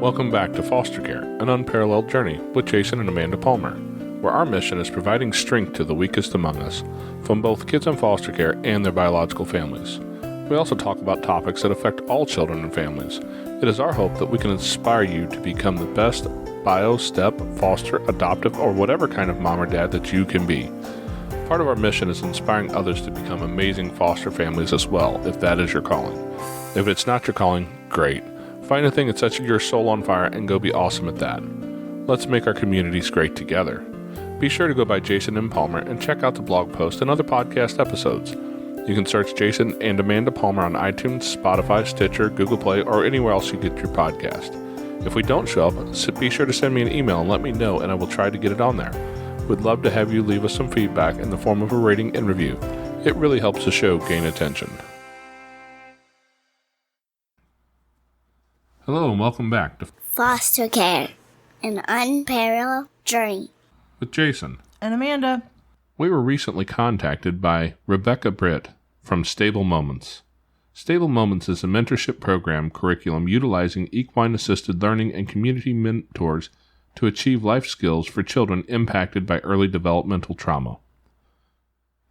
Welcome back to Foster Care, an unparalleled journey with Jason and Amanda Palmer, where our mission is providing strength to the weakest among us, from both kids in foster care and their biological families. We also talk about topics that affect all children and families. It is our hope that we can inspire you to become the best bio, step, foster, adoptive, or whatever kind of mom or dad that you can be. Part of our mission is inspiring others to become amazing foster families as well, if that is your calling. If it's not your calling, great. Find a thing that sets your soul on fire and go be awesome at that. Let's make our communities great together. Be sure to go by Jason M. Palmer and check out the blog post and other podcast episodes. You can search Jason and Amanda Palmer on iTunes, Spotify, Stitcher, Google Play, or anywhere else you get your podcast. If we don't show up, be sure to send me an email and let me know, and I will try to get it on there. We'd love to have you leave us some feedback in the form of a rating and review. It really helps the show gain attention. Hello and welcome back to Foster Care, an unparalleled journey with Jason and Amanda. We were recently contacted by Rebecca Britt from Stable Moments. Stable Moments is a mentorship program curriculum utilizing equine-assisted learning and community mentors to achieve life skills for children impacted by early developmental trauma.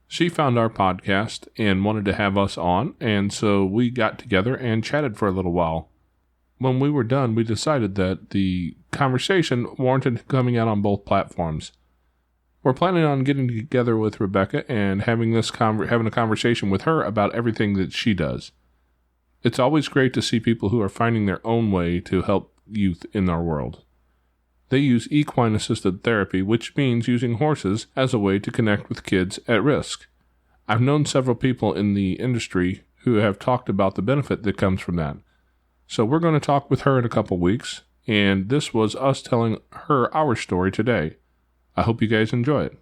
She found our podcast and wanted to have us on, and so we got together and chatted for a little while. When we were done, we decided that the conversation warranted coming out on both platforms. We're planning on getting together with Rebecca and having a conversation with her about everything that she does. It's always great to see people who are finding their own way to help youth in our world. They use equine-assisted therapy, which means using horses as a way to connect with kids at risk. I've known several people in the industry who have talked about the benefit that comes from that. So we're going to talk with her in a couple weeks, and this was us telling her our story today. I hope you guys enjoy it.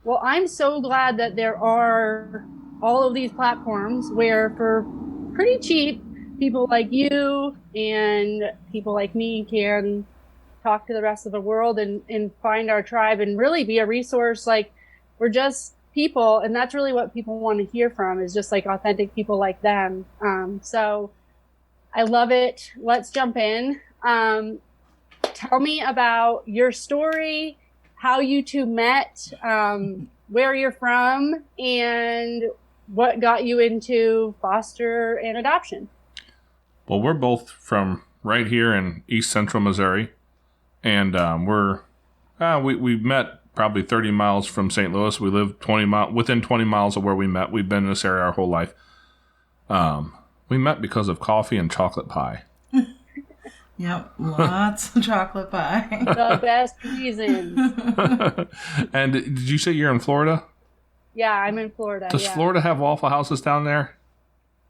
Well, I'm so glad that there are all of these platforms where for pretty cheap, people like you and people like me can talk to the rest of the world and find our tribe and really be a resource. Like, we're just people, and that's really what people want to hear from, is just like authentic people like them. So I love it. Let's jump in. Tell me about your story, how you two met, where you're from, and what got you into foster and adoption. Well, we're both from right here in East Central Missouri, and we met probably 30 miles from St. Louis. We live within 20 miles of where we met. We've been in this area our whole life. We met because of coffee and chocolate pie. Yep, lots of chocolate pie. The best reasons. And did you say you're in Florida? Yeah, I'm in Florida. Does Florida have Waffle Houses down there?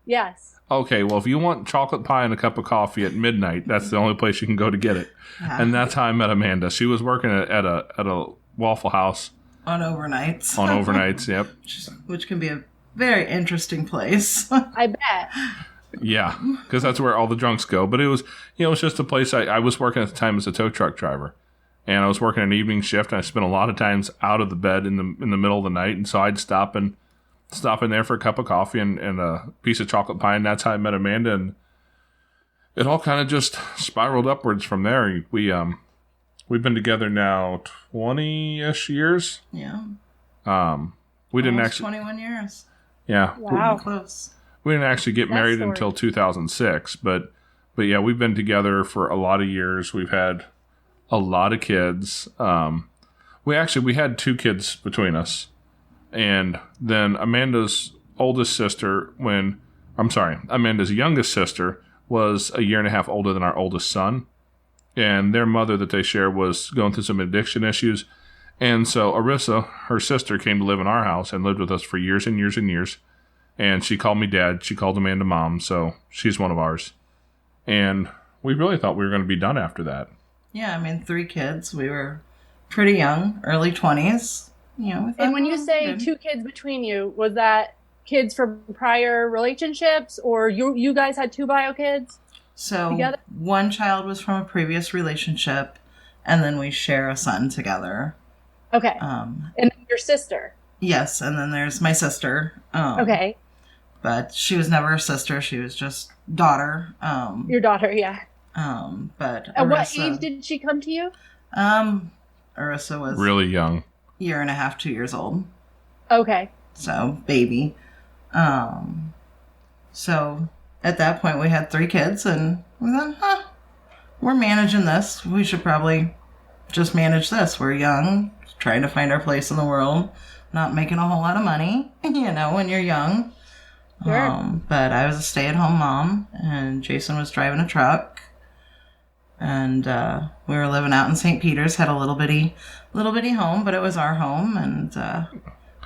Yes. Okay, well, if you want chocolate pie and a cup of coffee at midnight, that's the only place you can go to get it. Yeah. And that's how I met Amanda. She was working at a Waffle House. On overnights. On overnights, yep. Which can be a very interesting place. I bet. Yeah, because that's where all the drunks go. But it was just a place. I was working at the time as a tow truck driver, and I was working an evening shift, and I spent a lot of times out of the bed in the middle of the night, and so I'd stop in there for a cup of coffee and a piece of chocolate pie, and that's how I met Amanda, and it all kind of just spiraled upwards from there. We've been together now 20-ish years. Yeah. We didn't actually 21 years. Yeah. Wow. Close. We didn't actually get married until 2006, but yeah, we've been together for a lot of years. We've had a lot of kids. We had 2 kids between us, and then Amanda's youngest sister was a year and a half older than our oldest son, and their mother that they share was going through some addiction issues, and so Arissa, her sister, came to live in our house and lived with us for years and years and years. And she called me dad. She called Amanda mom. So she's one of ours. And we really thought we were going to be done after that. Yeah, 3 kids. We were pretty young, early 20s. And when you say 2 kids between you, was that kids from prior relationships, or you guys had 2 bio kids? So together? One child was from a previous relationship, and then we share a son together. Okay. And your sister? Yes, and then there's my sister. Okay. But she was never a sister. She was just daughter. Your daughter, yeah. But At what age did she come to you? Arissa was really young. Year and a half, 2 years old. Okay. So, baby. So, at that point, we had 3 kids, and we thought, we're managing this. We should probably just manage this. We're young, trying to find our place in the world, not making a whole lot of money, when you're young. Sure. But I was a stay-at-home mom, and Jason was driving a truck. And we were living out in St. Peter's, had a little bitty home, but it was our home, and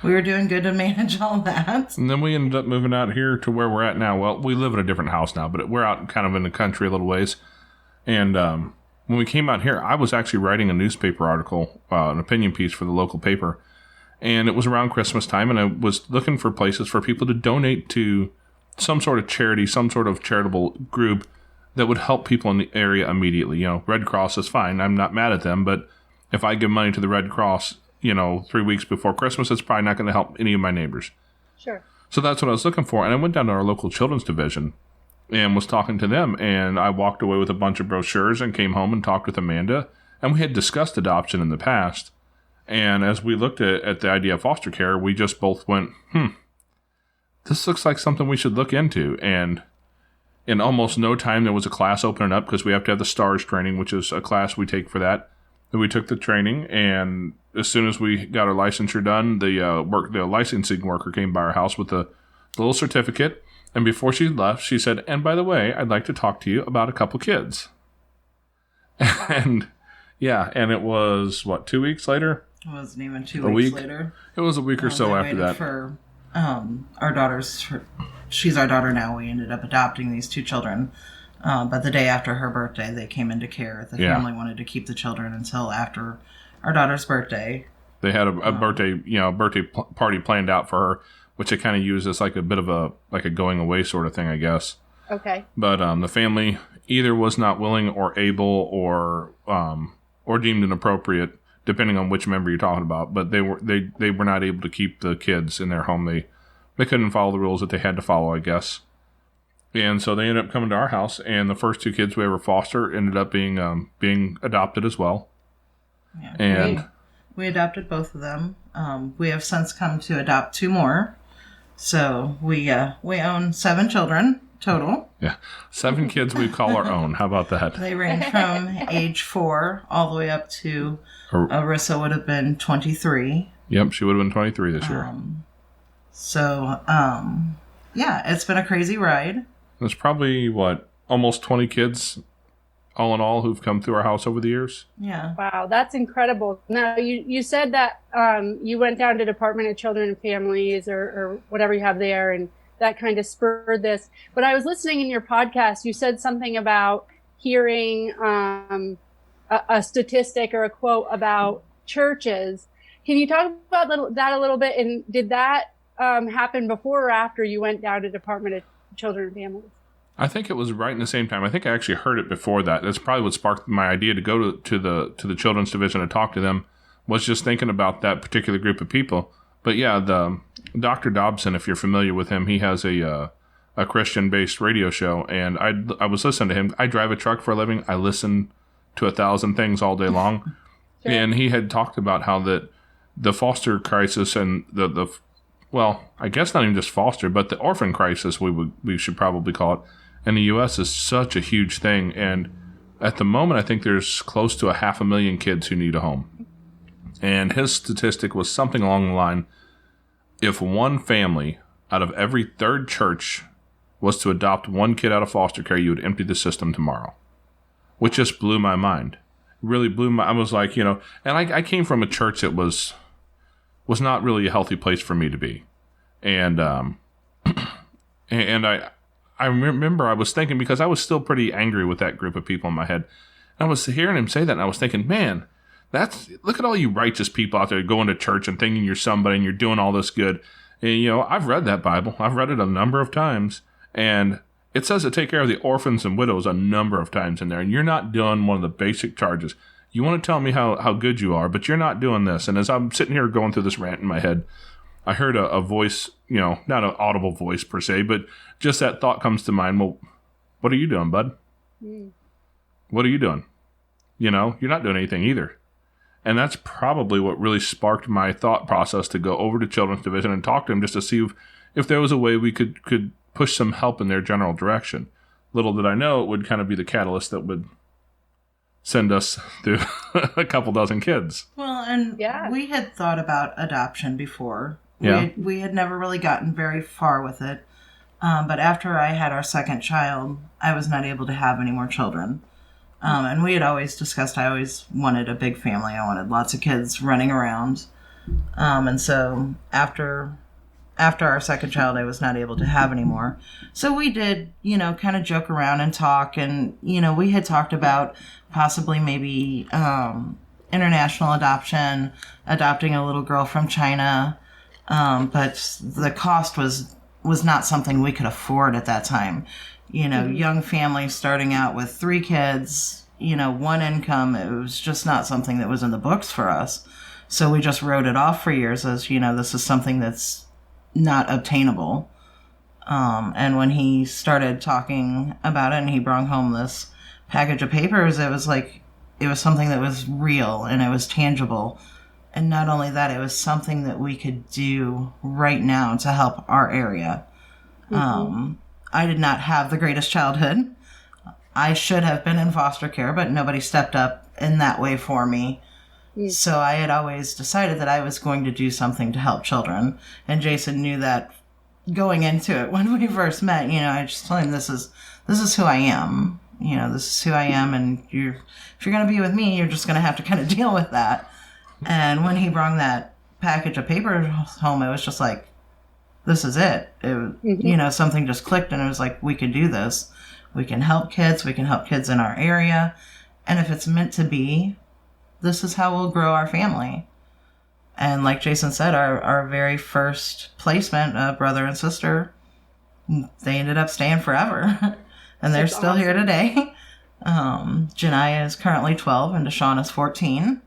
we were doing good to manage all that. And then we ended up moving out here to where we're at now. Well, we live in a different house now, but we're out kind of in the country a little ways. And when we came out here, I was actually writing a newspaper article, an opinion piece for the local paper. And it was around Christmas time, and I was looking for places for people to donate to some sort of charity, some sort of charitable group that would help people in the area immediately. Red Cross is fine. I'm not mad at them, but if I give money to the Red Cross, 3 weeks before Christmas, it's probably not going to help any of my neighbors. Sure. So that's what I was looking for. And I went down to our local children's division and was talking to them. And I walked away with a bunch of brochures and came home and talked with Amanda. And we had discussed adoption in the past. And as we looked at the idea of foster care, we just both went, this looks like something we should look into. And in almost no time, there was a class opening up because we have to have the STARS training, which is a class we take for that. And we took the training, and as soon as we got our licensure done, the licensing worker came by our house with a little certificate. And before she left, she said, "And by the way, I'd like to talk to you about a couple kids." And yeah, and it was 2 weeks later? It wasn't even 2 weeks later. It was a week or so after that. For our daughter's. She's our daughter now. We ended up adopting these 2 children. But the day after her birthday, they came into care. The family wanted to keep the children until after our daughter's birthday. They had a birthday party planned out for her, which they kind of used as like a bit of a going away sort of thing, I guess. Okay. But the family either was not willing or able or deemed inappropriate, depending on which member you're talking about. But they were not able to keep the kids in their home. They couldn't follow the rules that they had to follow, I guess. And so they ended up coming to our house, and the first 2 kids we ever fostered ended up being adopted as well. Yeah, and we adopted both of them. We have since come to adopt 2 more. So we own 7 children total. Yeah, 7 kids we call our own. How about that? They range from age 4 all the way up to Arissa would have been 23. Yep, she would have been 23 this year. So, it's been a crazy ride. There's probably, almost 20 kids all in all who've come through our house over the years. Yeah. Wow, that's incredible. Now, you said that you went down to Department of Children and Families or whatever you have there, and that kind of spurred this. But I was listening in your podcast, you said something about hearing a statistic or a quote about churches. Can you talk about that a little bit? And did that happen before or after you went down to Department of Children and Families? I think it was right in the same time. I think I actually heard it before that. That's probably what sparked my idea to go to the children's division and talk to them, was just thinking about that particular group of people. But yeah, the Dr. Dobson, if you're familiar with him, he has a Christian-based radio show, and I was listening to him. I drive a truck for a living. I listen to 1,000 things all day long. Sure. And he had talked about how that the foster crisis and I guess not even just foster, but the orphan crisis, we should probably call it, in the U.S. is such a huge thing. And at the moment, I think there's close to 500,000 kids who need a home. And his statistic was something along the line, if one family out of every 3rd church was to adopt 1 kid out of foster care, you would empty the system tomorrow. Which just blew my mind. Really blew I was like, and I came from a church that was not really a healthy place for me to be. And and I remember I was thinking, because I was still pretty angry with that group of people in my head. And I was hearing him say that, and I was thinking, man, look at all you righteous people out there going to church and thinking you're somebody and you're doing all this good. And, I've read that Bible. I've read it a number of times. And it says to take care of the orphans and widows a number of times in there. And you're not doing one of the basic charges. You want to tell me how good you are, but you're not doing this. And as I'm sitting here going through this rant in my head, I heard a voice, not an audible voice per se, but just that thought comes to mind. Well, what are you doing, bud? What are you doing? You're not doing anything either. And that's probably what really sparked my thought process to go over to Children's Division and talk to them just to see if there was a way we could push some help in their general direction. Little did I know it would kind of be the catalyst that would send us through a couple dozen kids. Well, and we had thought about adoption before. Yeah. We had never really gotten very far with it. But after I had our second child, I was not able to have any more children. And we had always discussed, I always wanted a big family. I wanted lots of kids running around. And so after our second child, I was not able to have any more. So we did, kind of joke around and talk. And, we had talked about possibly maybe international adoption, adopting a little girl from China. But the cost was not something we could afford at that time. Young families starting out with 3 kids, one income. It was just not something that was in the books for us. So we just wrote it off for years as, this is something that's not obtainable. And when he started talking about it and he brought home this package of papers, it was like, it was something that was real and it was tangible. And not only that, it was something that we could do right now to help our area. I did not have the greatest childhood. I should have been in foster care, but nobody stepped up in that way for me. So I had always decided that I was going to do something to help children. And Jason knew that going into it when we first met. I just told him, this is who I am. This is who I am. And if you're going to be with me, you're just going to have to kind of deal with that. And when he brought that package of paper home, it was just like, this is it. Something just clicked and it was like, we can do this. We can help kids. We can help kids in our area. And if it's meant to be, this is how we'll grow our family. And like Jason said, our very first placement, brother and sister, they ended up staying forever. And they're still awesome. Here today. Janiyah is currently 12 and Deshawn is 14.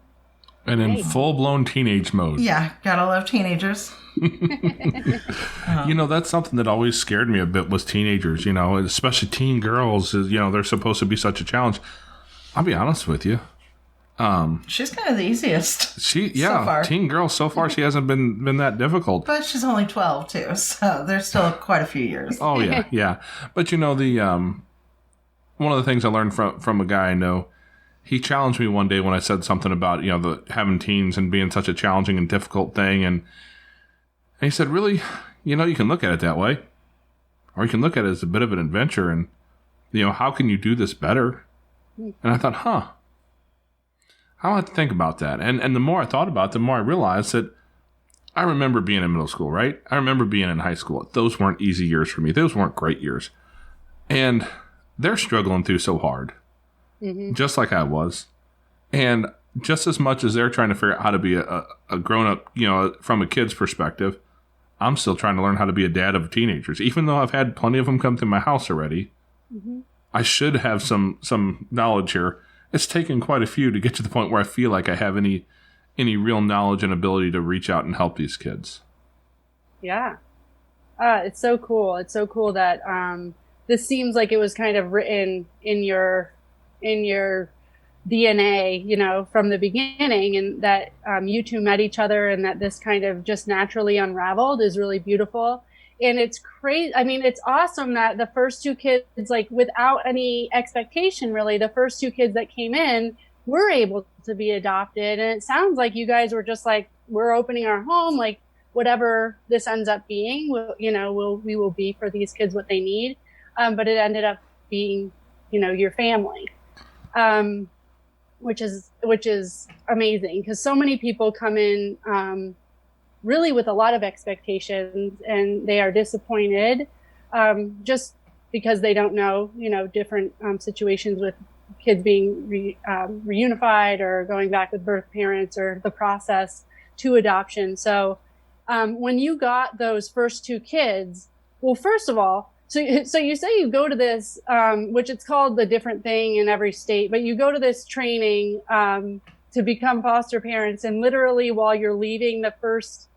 And in full-blown teenage mode. Yeah, gotta love teenagers. That's something that always scared me a bit was teenagers, especially teen girls. They're supposed to be such a challenge. I'll be honest with you. She's kind of the easiest. So far. Teen girl, so far she hasn't been that difficult. But she's only 12 too, so there's still quite a few years. Oh, yeah. But one of the things I learned from a guy I know, he challenged me one day when I said something about, having teens and being such a challenging and difficult thing. And he said, really, you can look at it that way. Or you can look at it as a bit of an adventure. And, how can you do this better? And I thought, I'll have to think about that. And the more I thought about it, the more I realized that I remember being in middle school, right? I remember being in high school. Those weren't easy years for me. Those weren't great years. And they're struggling through so hard. Just like I was. And just as much as they're trying to figure out how to be a grown-up, from a kid's perspective, I'm still trying to learn how to be a dad of teenagers. Even though I've had plenty of them come through my house already, I should have some knowledge here. It's taken quite a few to get to the point where I feel like I have any real knowledge and ability to reach out and help these kids. Yeah. It's so cool. It's so cool that this seems like it was kind of written in your DNA, from the beginning, and that you two met each other and that this kind of just naturally unraveled is really beautiful. And it's crazy. I mean, it's awesome that the first 2 kids, like without any expectation, really, the first 2 kids that came in were able to be adopted. And it sounds like you guys were just like, we're opening our home, like whatever this ends up being, we will be for these kids what they need. But it ended up being, your family. Which is amazing because so many people come in really with a lot of expectations and they are disappointed just because they don't know, different situations with kids being reunified or going back with birth parents or the process to adoption. So when you got those first 2 kids, well, first of all, so you say you go to this, which it's called the different thing in every state, but you go to this training to become foster parents, and literally while you're leaving the first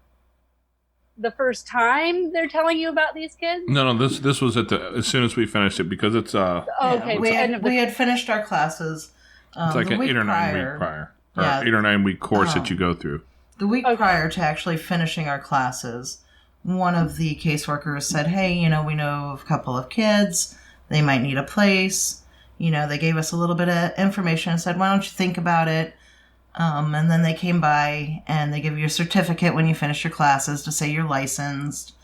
the first time they're telling you about these kids? No, this was as soon as we finished it, because it's Okay. we had finished our classes. it's like an 8 or 9 week prior, or 8 or 9 week course that you go through. The week prior to actually finishing our classes, one of the caseworkers said, "Hey, we know of a couple of kids. They might need a place." They gave us a little bit of information and said, "Why don't you think about it?" And then they came by and they give you a certificate when you finish your classes to say you're licensed.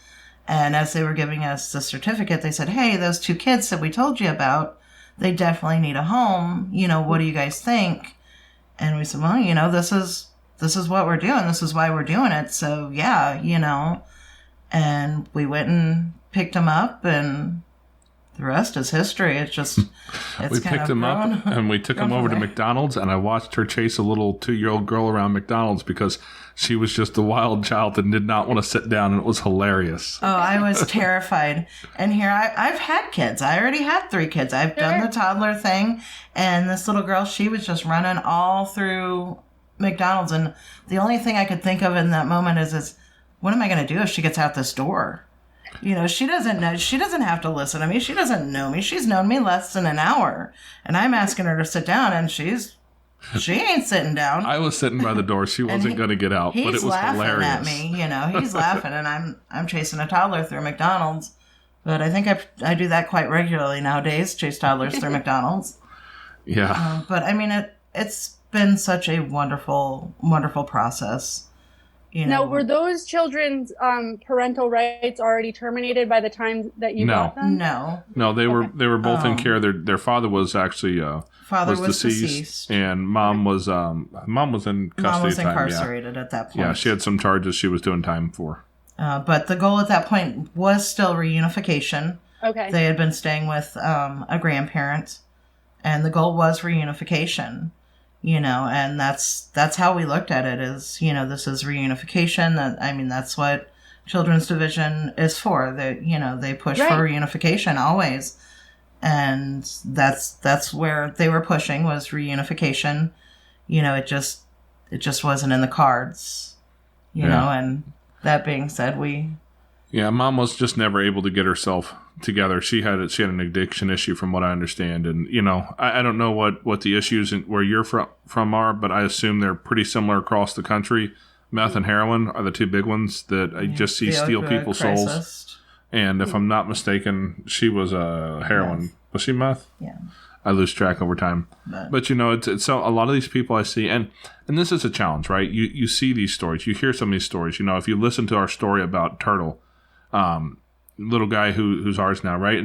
And as they were giving us the certificate, they said, "Hey, those 2 kids that we told you about, they definitely need a home. What do you guys think?" And we said, "Well, this is what we're doing. This is why we're doing it. So yeah, And we went and picked them up, and the rest is history. We picked them up and we took them over to McDonald's, and I watched her chase a little 2-year-old girl around McDonald's because she was just a wild child and did not want to sit down, and it was hilarious. Oh, I was terrified. And here I've had kids. I already had 3 kids. I've done the toddler thing, and this little girl, she was just running all through McDonald's, and the only thing I could think of in that moment is what am I going to do if she gets out this door? She doesn't know. She doesn't have to listen to me. She doesn't know me. She's known me less than an hour. And I'm asking her to sit down, and she ain't sitting down. I was sitting by the door. She wasn't going to get out, but it was laughing hilarious. At me, he's laughing, and I'm chasing a toddler through McDonald's. But I think I do that quite regularly nowadays, chase toddlers through McDonald's. Yeah. But I mean, it's been such a wonderful, wonderful process. Now, were those children's parental rights already terminated by the time that you got them? No, they were both in care. Their father was actually was deceased, and mom was in custody. Mom was incarcerated at that point. Yeah, she had some charges she was doing time for. But the goal at that point was still reunification. Okay, they had been staying with a grandparent, and the goal was reunification. And that's how we looked at it is, this is reunification. That's what Children's Division is for. They push for reunification always. And that's where they were pushing was reunification. It just wasn't in the cards, and that being said, Mom was just never able to get herself together. She had an addiction issue, from what I understand, and I don't know what the issues where you're from are, but I assume they're pretty similar across the country. Meth and heroin are the 2 big ones that I just see steal people's souls. And if I'm not mistaken, she was a heroin. Meth. Was she meth? Yeah. I lose track over time. But it's so a lot of these people I see, and this is a challenge, right? You see these stories, you hear some of these stories. If you listen to our story about Turtle, little guy who's ours now, right?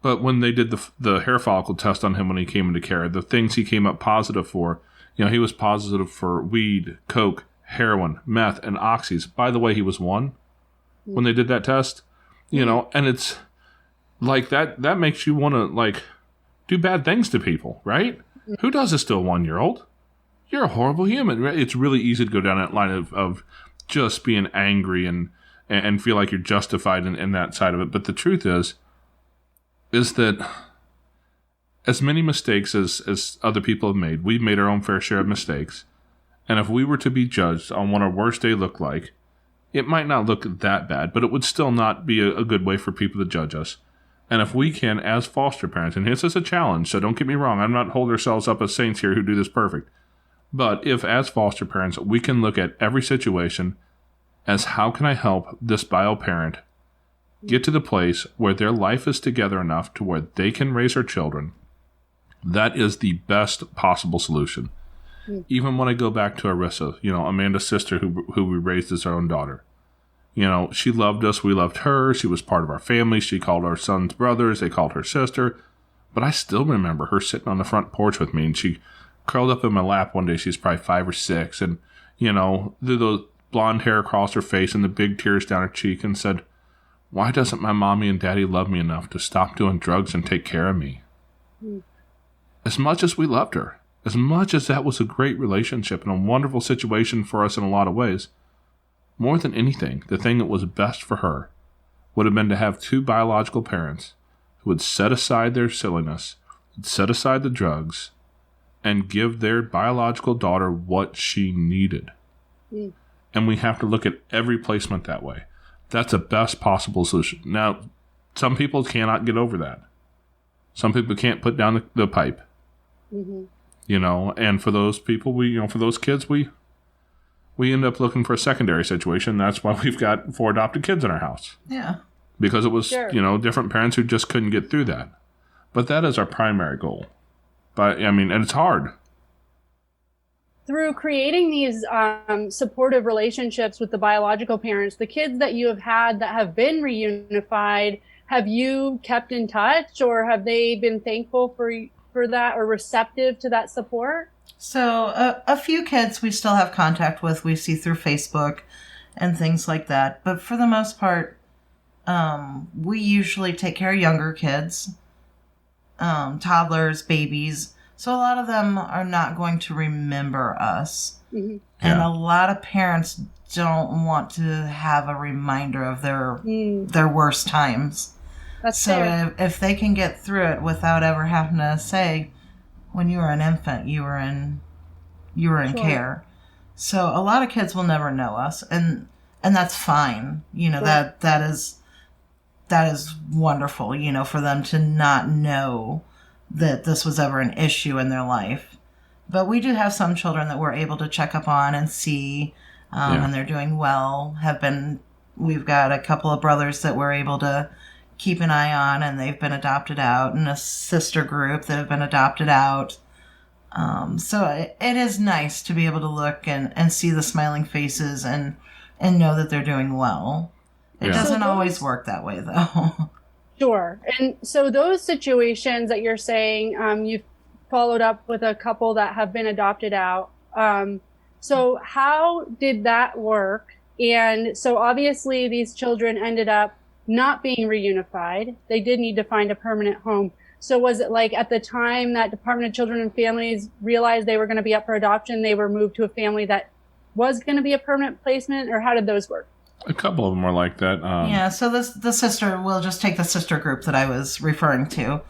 But when they did the hair follicle test on him when he came into care, the things he came up positive for, he was positive for weed, coke, heroin, meth, and oxys. By the way, he was 1 when they did that test, and it's like that makes you want to do bad things to people, right? Who does this to a 1-year-old? You're a horrible human, right? It's really easy to go down that line of just being angry and feel like you're justified in that side of it. But the truth is that as many mistakes as other people have made, we've made our own fair share of mistakes. And if we were to be judged on what our worst day looked like, it might not look that bad, but it would still not be a good way for people to judge us. And if we can, as foster parents, and this is a challenge, so don't get me wrong, I'm not holding ourselves up as saints here who do this perfect. But if, as foster parents, we can look at every situation as how can I help this bio parent get to the place where their life is together enough to where they can raise their children, that is the best possible solution. Even when I go back to Arissa, Amanda's sister who we raised as our own daughter. She loved us. We loved her. She was part of our family. She called our sons brothers. They called her sister. But I still remember her sitting on the front porch with me, and she curled up in my lap one day. She's probably 5 or 6, and, the blonde hair across her face and the big tears down her cheek, and said, "Why doesn't my mommy and daddy love me enough to stop doing drugs and take care of me?" As much as we loved her, as much as that was a great relationship and a wonderful situation for us in a lot of ways, more than anything, the thing that was best for her would have been to have 2 biological parents who would set aside their silliness, set aside the drugs, and give their biological daughter what she needed. And we have to look at every placement that way. That's the best possible solution. Now, some people cannot get over that. Some people can't put down the pipe. Mm-hmm. You know, and for those people, for those kids, we end up looking for a secondary situation. That's why we've got 4 adopted kids in our house. Yeah. Because it was, different parents who just couldn't get through that. But that is our primary goal. But, and it's hard. Through creating these supportive relationships with the biological parents, the kids that you have had that have been reunified, have you kept in touch, or have they been thankful for that or receptive to that support? So a few kids we still have contact with. We see through Facebook and things like that. But for the most part, we usually take care of younger kids, toddlers, babies. So a lot of them are not going to remember us. Mm-hmm. And a lot of parents don't want to have a reminder of their worst times. That's fair. If they can get through it without ever having to say, when you were an infant, you were in care. So a lot of kids will never know us, and that's fine. That is wonderful, for them to not know that this was ever an issue in their life. But we do have some children that we're able to check up on and see, and they're doing well. We've got a couple of brothers that we're able to keep an eye on, and they've been adopted out, and a sister group that have been adopted out. So it is nice to be able to look and see the smiling faces and know that they're doing well. It doesn't always work that way, though. Sure. And so those situations that you're saying, you've followed up with a couple that have been adopted out. So how did that work? And so obviously these children ended up not being reunified. They did need to find a permanent home. So was it like at the time that Department of Children and Families realized they were going to be up for adoption, they were moved to a family that was going to be a permanent placement, or how did those work? A couple of them were like that. So the sister, we'll just take the sister group that I was referring to.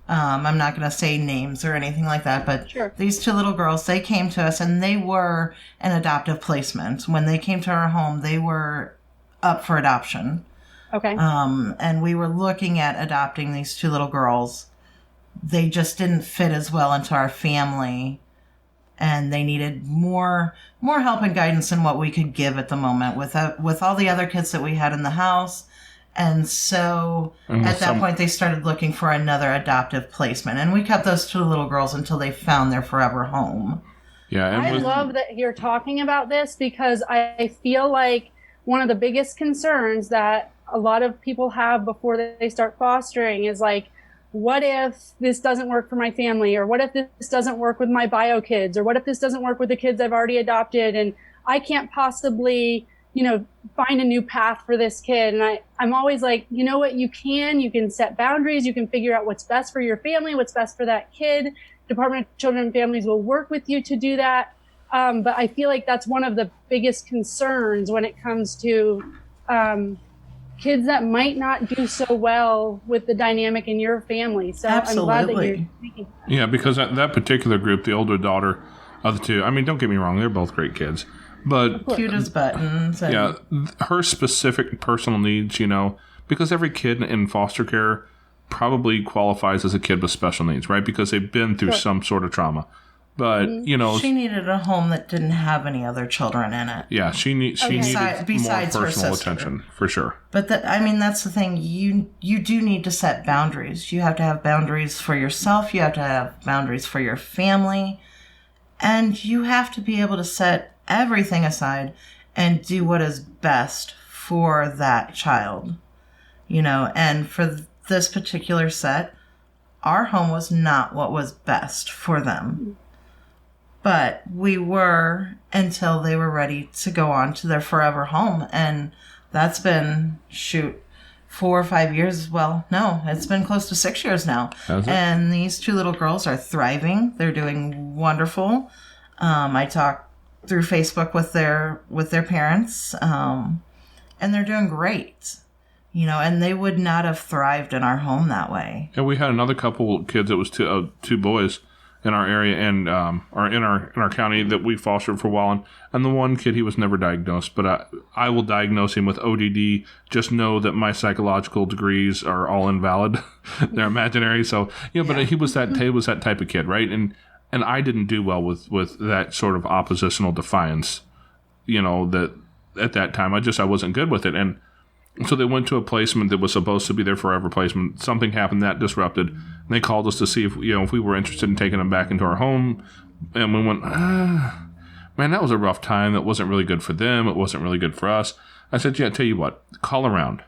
I'm not going to say names or anything like that, but these 2 little girls, they came to us and they were an adoptive placement. When they came to our home, they were up for adoption. Okay. And we were looking at adopting these 2 little girls. They just didn't fit as well into our family, and they needed more help and guidance than what we could give at the moment with all the other kids that we had in the house. And so at that point, they started looking for another adoptive placement, and we kept those 2 little girls until they found their forever home. Yeah, I love that you're talking about this, because I feel like one of the biggest concerns that a lot of people have before they start fostering is like, what if this doesn't work for my family? Or what if this doesn't work with my bio kids? Or what if this doesn't work with the kids I've already adopted? And I can't possibly, find a new path for this kid. And I'm always like, you know what? You can set boundaries. You can figure out what's best for your family, what's best for that kid. Department of Children and Families will work with you to do that. But I feel like that's one of the biggest concerns when it comes to kids that might not do so well with the dynamic in your family. So absolutely. I'm glad that you're speaking. Yeah, because that particular group, the older daughter of the 2, don't get me wrong, they're both great kids. But cute as buttons. Her specific personal needs, because every kid in foster care probably qualifies as a kid with special needs, right? Because they've been through some sort of trauma. But, she needed a home that didn't have any other children in it. Yeah, she needed besides more her personal sister. attention, for sure. But that's the thing. You do need to set boundaries. You have to have boundaries for yourself. You have to have boundaries for your family. And you have to be able to set everything aside and do what is best for that child. And for this particular set, our home was not what was best for them. But we were until they were ready to go on to their forever home. And that's been, 4 or 5 years. Well, no, it's been close to 6 years now. And these 2 little girls are thriving. They're doing wonderful. I talk through Facebook with their parents, and they're doing great. And they would not have thrived in our home that way. And we had another couple kids. It was 2 boys in our area and or in our county that we fostered for a while. And the one kid, he was never diagnosed, but I will diagnose him with ODD. Just know that my psychological degrees are all invalid. They're imaginary. So, but he was that type of kid, right? And I didn't do well with that sort of oppositional defiance, that at that time I wasn't good with it. And so they went to a placement that was supposed to be their forever placement. Something happened that disrupted. And they called us to see if we were interested in taking them back into our home. And we went, man, that was a rough time. That wasn't really good for them. It wasn't really good for us. I said, yeah, tell you what, call around.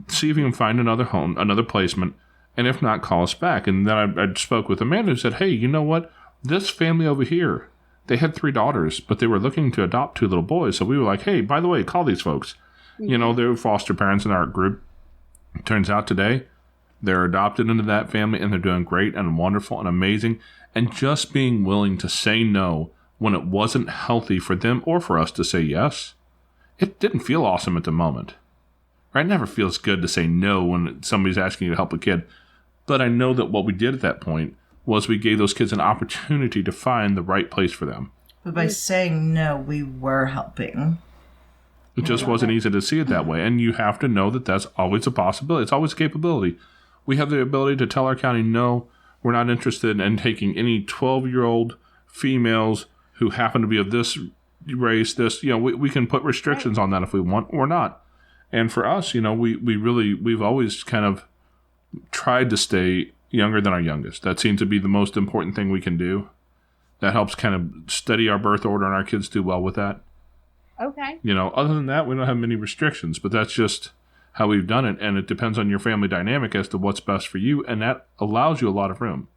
See if you can find another home, another placement. And if not, call us back. And then I spoke with Amanda and said, hey, you know what? This family over here, they had 3 daughters, but they were looking to adopt 2 little boys. So we were like, hey, by the way, call these folks. They're foster parents in our group. Turns out today, they're adopted into that family, and they're doing great and wonderful and amazing. And just being willing to say no when it wasn't healthy for them or for us to say yes, it didn't feel awesome at the moment. Right? It never feels good to say no when somebody's asking you to help a kid. But I know that what we did at that point was we gave those kids an opportunity to find the right place for them. But by saying no, we were helping. It just wasn't easy to see it that way. And you have to know that that's always a possibility. It's always a capability. We have the ability to tell our county, no, we're not interested in taking any 12-year-old females who happen to be of this race, we can put restrictions on that if we want or not. And for us, we've always kind of tried to stay younger than our youngest. That seems to be the most important thing we can do. That helps kind of steady our birth order, and our kids do well with that. Okay. Other than that, we don't have many restrictions, but that's just how we've done it. And it depends on your family dynamic as to what's best for you. And that allows you a lot of room,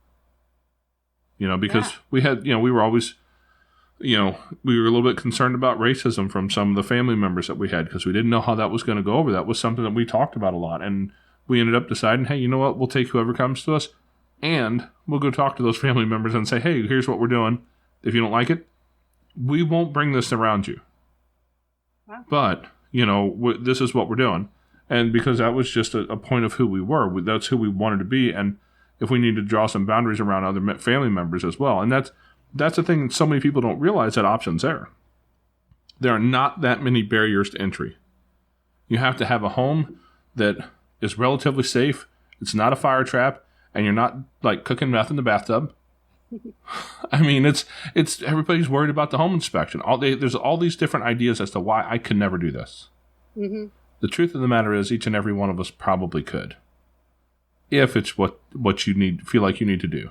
because we had, we were always, we were a little bit concerned about racism from some of the family members that we had, because we didn't know how that was going to go over. That was something that we talked about a lot. And we ended up deciding, hey, you know what? We'll take whoever comes to us, and we'll go talk to those family members and say, hey, here's what we're doing. If you don't like it, we won't bring this around you. But, this is what we're doing. And because that was just a point of who we were. That's who we wanted to be. And if we need to draw some boundaries around other family members as well. And that's the thing, so many people don't realize that option's there. There are not that many barriers to entry. You have to have a home that is relatively safe. It's not a fire trap. And you're not, cooking meth in the bathtub. I mean, it's everybody's worried about the home inspection. There's all these different ideas as to why I could never do this. Mm-hmm. The truth of the matter is, each and every one of us probably could, if it's what you feel like you need to do.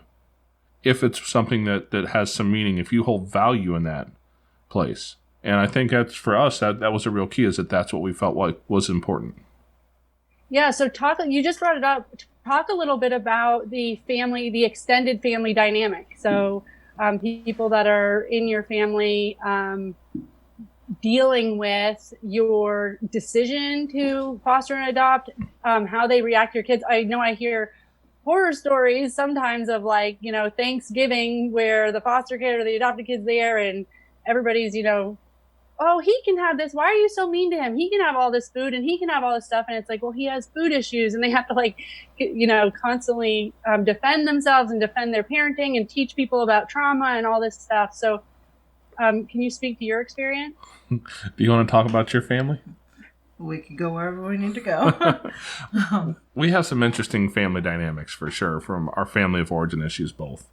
If it's something that has some meaning, if you hold value in that place. And I think that's, for us, that was a real key, is that's what we felt like was important. Yeah, so you just brought it up. Talk a little bit about the extended family dynamic. So people that are in your family dealing with your decision to foster and adopt, how they react to your kids. I know I hear horror stories sometimes of Thanksgiving where the foster kid or the adopted kid's there and everybody's, oh, he can have this. Why are you so mean to him? He can have all this food and he can have all this stuff. And it's like, well, he has food issues, and they have to constantly defend themselves and defend their parenting and teach people about trauma and all this stuff. So can you speak to your experience? Do you want to talk about your family? We can go wherever we need to go. We have some interesting family dynamics for sure from our family of origin issues both.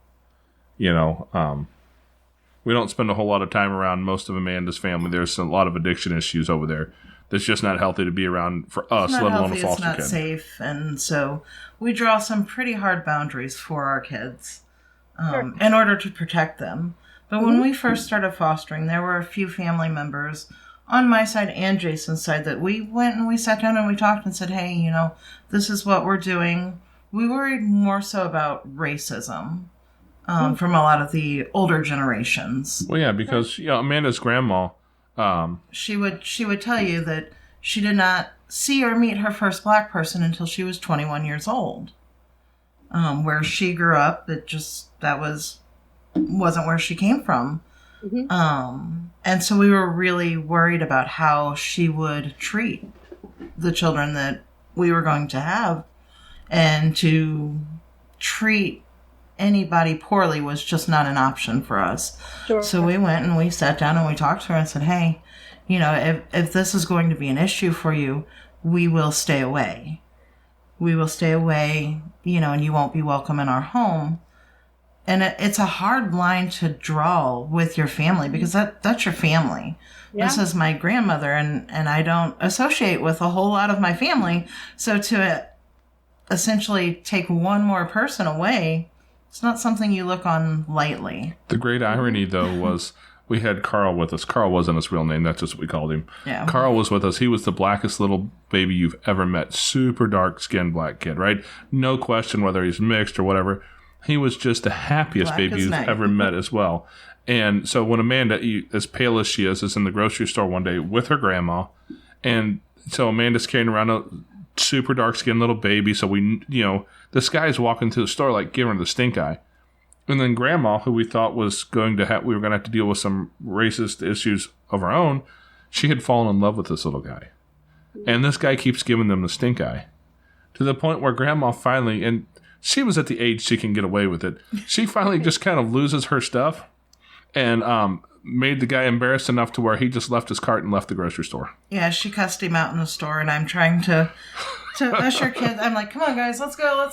We don't spend a whole lot of time around most of Amanda's family. There's a lot of addiction issues over there. That's just not healthy to be around for us, let alone a foster kid. It's not safe, and so we draw some pretty hard boundaries for our kids in order to protect them. But when we first started fostering, there were a few family members on my side and Jason's side that we went and we sat down and we talked and said, hey, this is what we're doing. We worried more so about racism. From a lot of the older generations. Well, yeah, because Amanda's grandma, she would tell you that she did not see or meet her first black person until she was 21 years old. Where she grew up, wasn't where she came from. Mm-hmm. And so we were really worried about how she would treat the children that we were going to have, and to treat anybody poorly was just not an option for us. Sure. So we went and we sat down and we talked to her and said, hey, you know, if this is going to be an issue for you, we will stay away. We will stay away, you know, and you won't be welcome in our home. And it's a hard line to draw with your family because that's your family. Yeah. This is my grandmother, and I don't associate with a whole lot of my family. So to essentially take one more person away, it's not something you look on lightly. The great irony, though, was we had Carl with us. Carl wasn't his real name. That's just what we called him. Yeah. Carl was with us. He was the blackest little baby you've ever met. Super dark-skinned black kid, right? No question whether he's mixed or whatever. He was just the happiest black baby you've ever met as well. And so when Amanda, as pale as she is in the grocery store one day with her grandma. And so Amanda's carrying around a super dark-skinned little baby. So we, you know, this guy's walking through the store like giving her the stink eye. And then Grandma, who we thought was going to we were going to have to deal with some racist issues of our own, she had fallen in love with this little guy. And this guy keeps giving them the stink eye. To the point where Grandma finally, and she was at the age she can get away with it, she finally just kind of loses her stuff and made the guy embarrassed enough to where he just left his cart and left the grocery store. Yeah, she cussed him out in the store, and I'm trying to usher kids. I'm like, come on, guys, let's go.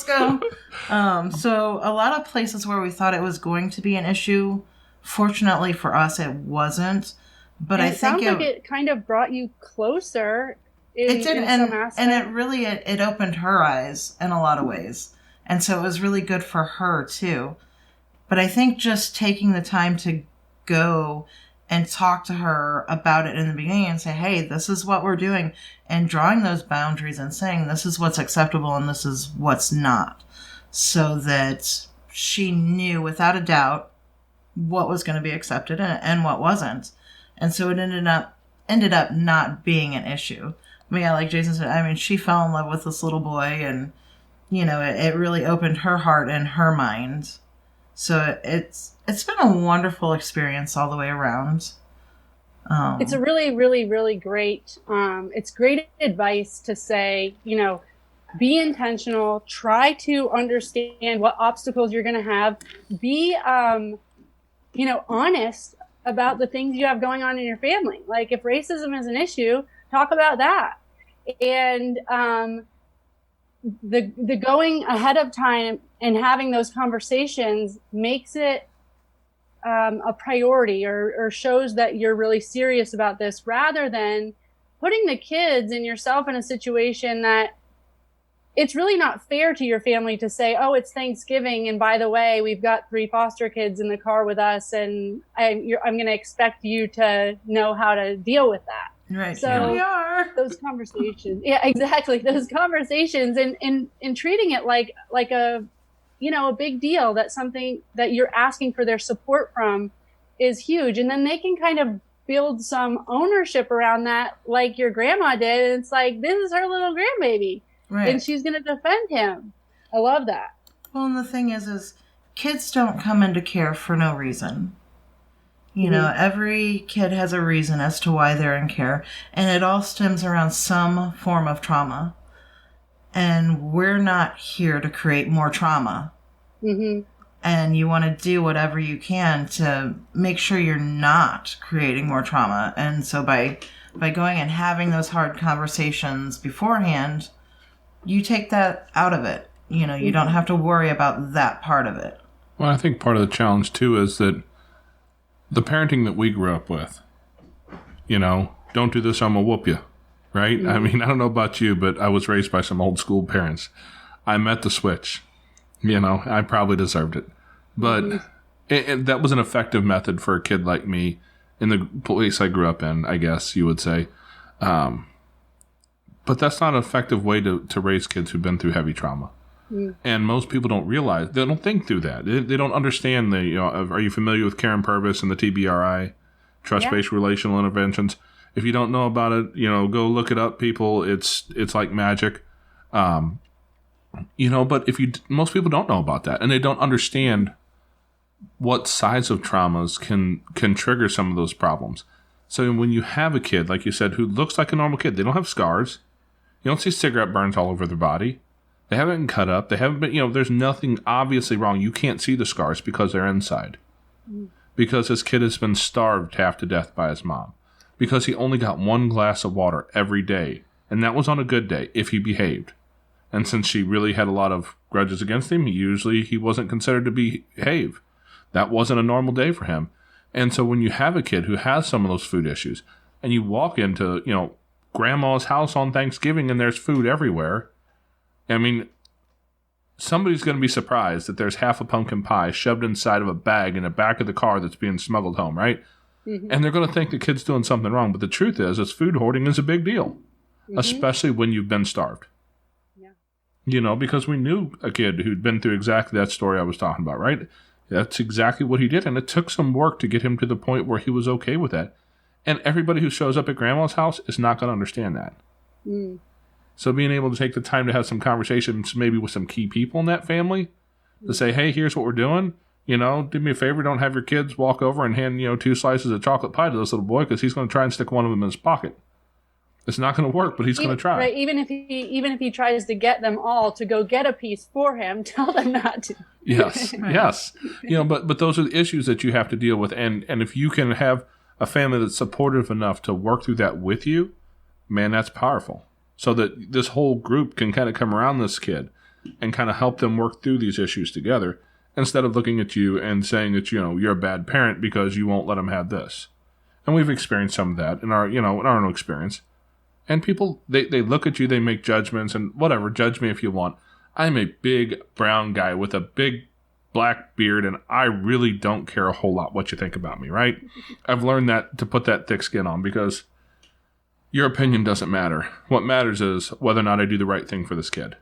So a lot of places where we thought it was going to be an issue, fortunately for us, it wasn't. But I think it kind of brought you closer. It did, and it really it opened her eyes in a lot of ways, and so it was really good for her too. But I think just taking the time to go and talk to her about it in the beginning and say, hey, this is what we're doing, and drawing those boundaries and saying this is what's acceptable and this is what's not, so that she knew without a doubt what was going to be accepted and what wasn't. And so it ended up not being an issue. I mean, yeah, like Jason said, I mean, she fell in love with this little boy, and, you know, it really opened her heart and her mind. So it's been a wonderful experience all the way around. It's a really, really, really great, it's great advice to say, you know, be intentional, try to understand what obstacles you're going to have, be, you know, honest about the things you have going on in your family. Like if racism is an issue, talk about that. And the going ahead of time and having those conversations makes it a priority or shows that you're really serious about this, rather than putting the kids and yourself in a situation that it's really not fair to your family to say, oh, it's Thanksgiving, and by the way, we've got 3 foster kids in the car with us, and I'm going to expect you to know how to deal with that. Right. So here we are. Those conversations. Yeah, exactly. Those conversations and treating it like a, you know, a big deal, that something that you're asking for their support from is huge. And then they can kind of build some ownership around that, like your grandma did. And it's like, this is her little grandbaby. Right. And she's going to defend him. I love that. Well, and the thing is kids don't come into care for no reason. You know, every kid has a reason as to why they're in care, and it all stems around some form of trauma. And we're not here to create more trauma. Mm-hmm. And you want to do whatever you can to make sure you're not creating more trauma. And so by going and having those hard conversations beforehand, you take that out of it. You know, you don't have to worry about that part of it. Well, I think part of the challenge, too, is that the parenting that we grew up with, you know, don't do this, I'm going to whoop you, right? Mm-hmm. I mean, I don't know about you, but I was raised by some old school parents. I met the switch. You know, I probably deserved it. But that was an effective method for a kid like me in the place I grew up in, I guess you would say. But that's not an effective way to raise kids who've been through heavy trauma. Mm. And most people don't realize, they don't think through that. They don't understand the, you know, are you familiar with Karen Purvis and the TBRI, Trust-Based Relational Interventions? If you don't know about it, you know, go look it up, people. It's like magic. You know, but most people don't know about that, and they don't understand what size of traumas can trigger some of those problems. So when you have a kid, like you said, who looks like a normal kid, they don't have scars. You don't see cigarette burns all over their body. They haven't been cut up. They haven't been, there's nothing obviously wrong. You can't see the scars because they're inside. Because his kid has been starved half to death by his mom. Because he only got 1 glass of water every day. And that was on a good day, if he behaved. And since she really had a lot of grudges against him, he wasn't considered to behave. That wasn't a normal day for him. And so when you have a kid who has some of those food issues, and you walk into, grandma's house on Thanksgiving and there's food everywhere, I mean, somebody's going to be surprised that there's half a pumpkin pie shoved inside of a bag in the back of the car that's being smuggled home, right? Mm-hmm. And they're going to think the kid's doing something wrong. But the truth is food hoarding is a big deal, especially when you've been starved. Yeah. Because we knew a kid who'd been through exactly that story I was talking about, right? That's exactly what he did. And it took some work to get him to the point where he was okay with that. And everybody who shows up at grandma's house is not going to understand that. Mm. So being able to take the time to have some conversations maybe with some key people in that family to say, hey, here's what we're doing. Do me a favor, don't have your kids walk over and hand, 2 slices of chocolate pie to this little boy because he's going to try and stick one of them in his pocket. It's not going to work, but he's going to try. Right, even if he tries to get them all to go get a piece for him, tell them not to. Yes, yes. But those are the issues that you have to deal with. And if you can have a family that's supportive enough to work through that with you, man, that's powerful. So that this whole group can kind of come around this kid and kind of help them work through these issues together instead of looking at you and saying that, you're a bad parent because you won't let them have this. And we've experienced some of that in our own experience. And people, they look at you, they make judgments and whatever, judge me if you want. I'm a big brown guy with a big black beard and I really don't care a whole lot what you think about me, right? I've learned that to put that thick skin on because your opinion doesn't matter. What matters is whether or not I do the right thing for this kid.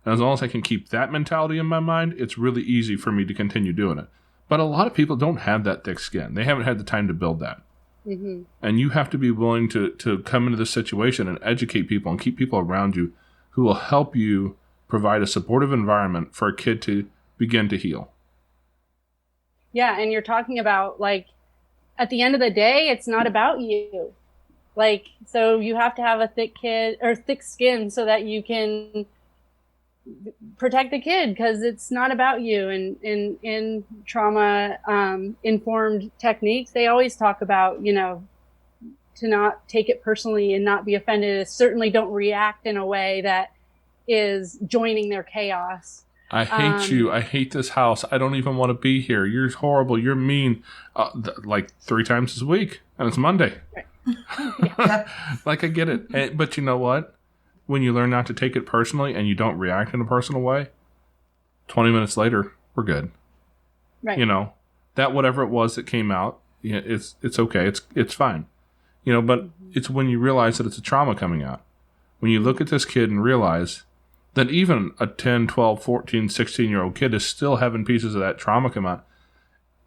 And as long as I can keep that mentality in my mind, it's really easy for me to continue doing it. But a lot of people don't have that thick skin. They haven't had the time to build that. Mm-hmm. And you have to be willing to come into this situation and educate people and keep people around you who will help you provide a supportive environment for a kid to begin to heal. Yeah, and you're talking about, at the end of the day, it's not about you. So you have to have a thick skin so that you can protect the kid because it's not about you. And in trauma informed techniques, they always talk about, to not take it personally and not be offended. Certainly don't react in a way that is joining their chaos. I hate you. I hate this house. I don't even want to be here. You're horrible. You're mean. 3 times this week. And it's Monday. Right. I get it. But you know what? When you learn not to take it personally and you don't react in a personal way, 20 minutes later, we're good. Right. That whatever it was that came out, it's okay. It's fine. But it's when you realize that it's a trauma coming out. When you look at this kid and realize that even a 10, 12, 14, 16-year-old kid is still having pieces of that trauma come out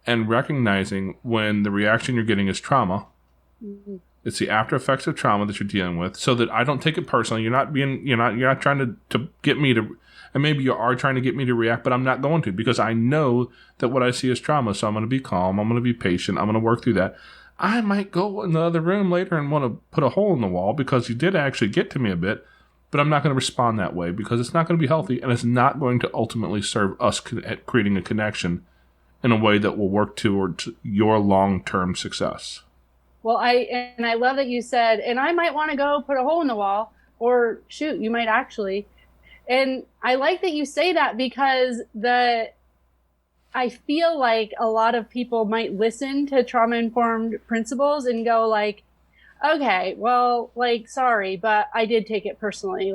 and recognizing when the reaction you're getting is trauma. Mm-hmm. It's the after effects of trauma that you're dealing with so that I don't take it personally. You're not trying to get me to, and maybe you are trying to get me to react, but I'm not going to because I know that what I see is trauma. So I'm going to be calm. I'm going to be patient. I'm going to work through that. I might go in the other room later and want to put a hole in the wall because you did actually get to me a bit, but I'm not going to respond that way because it's not going to be healthy and it's not going to ultimately serve us at creating a connection in a way that will work towards your long-term success. Well, I love that you said, and I might want to go put a hole in the wall, or shoot, you might actually. And I like that you say that because I feel like a lot of people might listen to trauma-informed principles and go okay, well, sorry, but I did take it personally.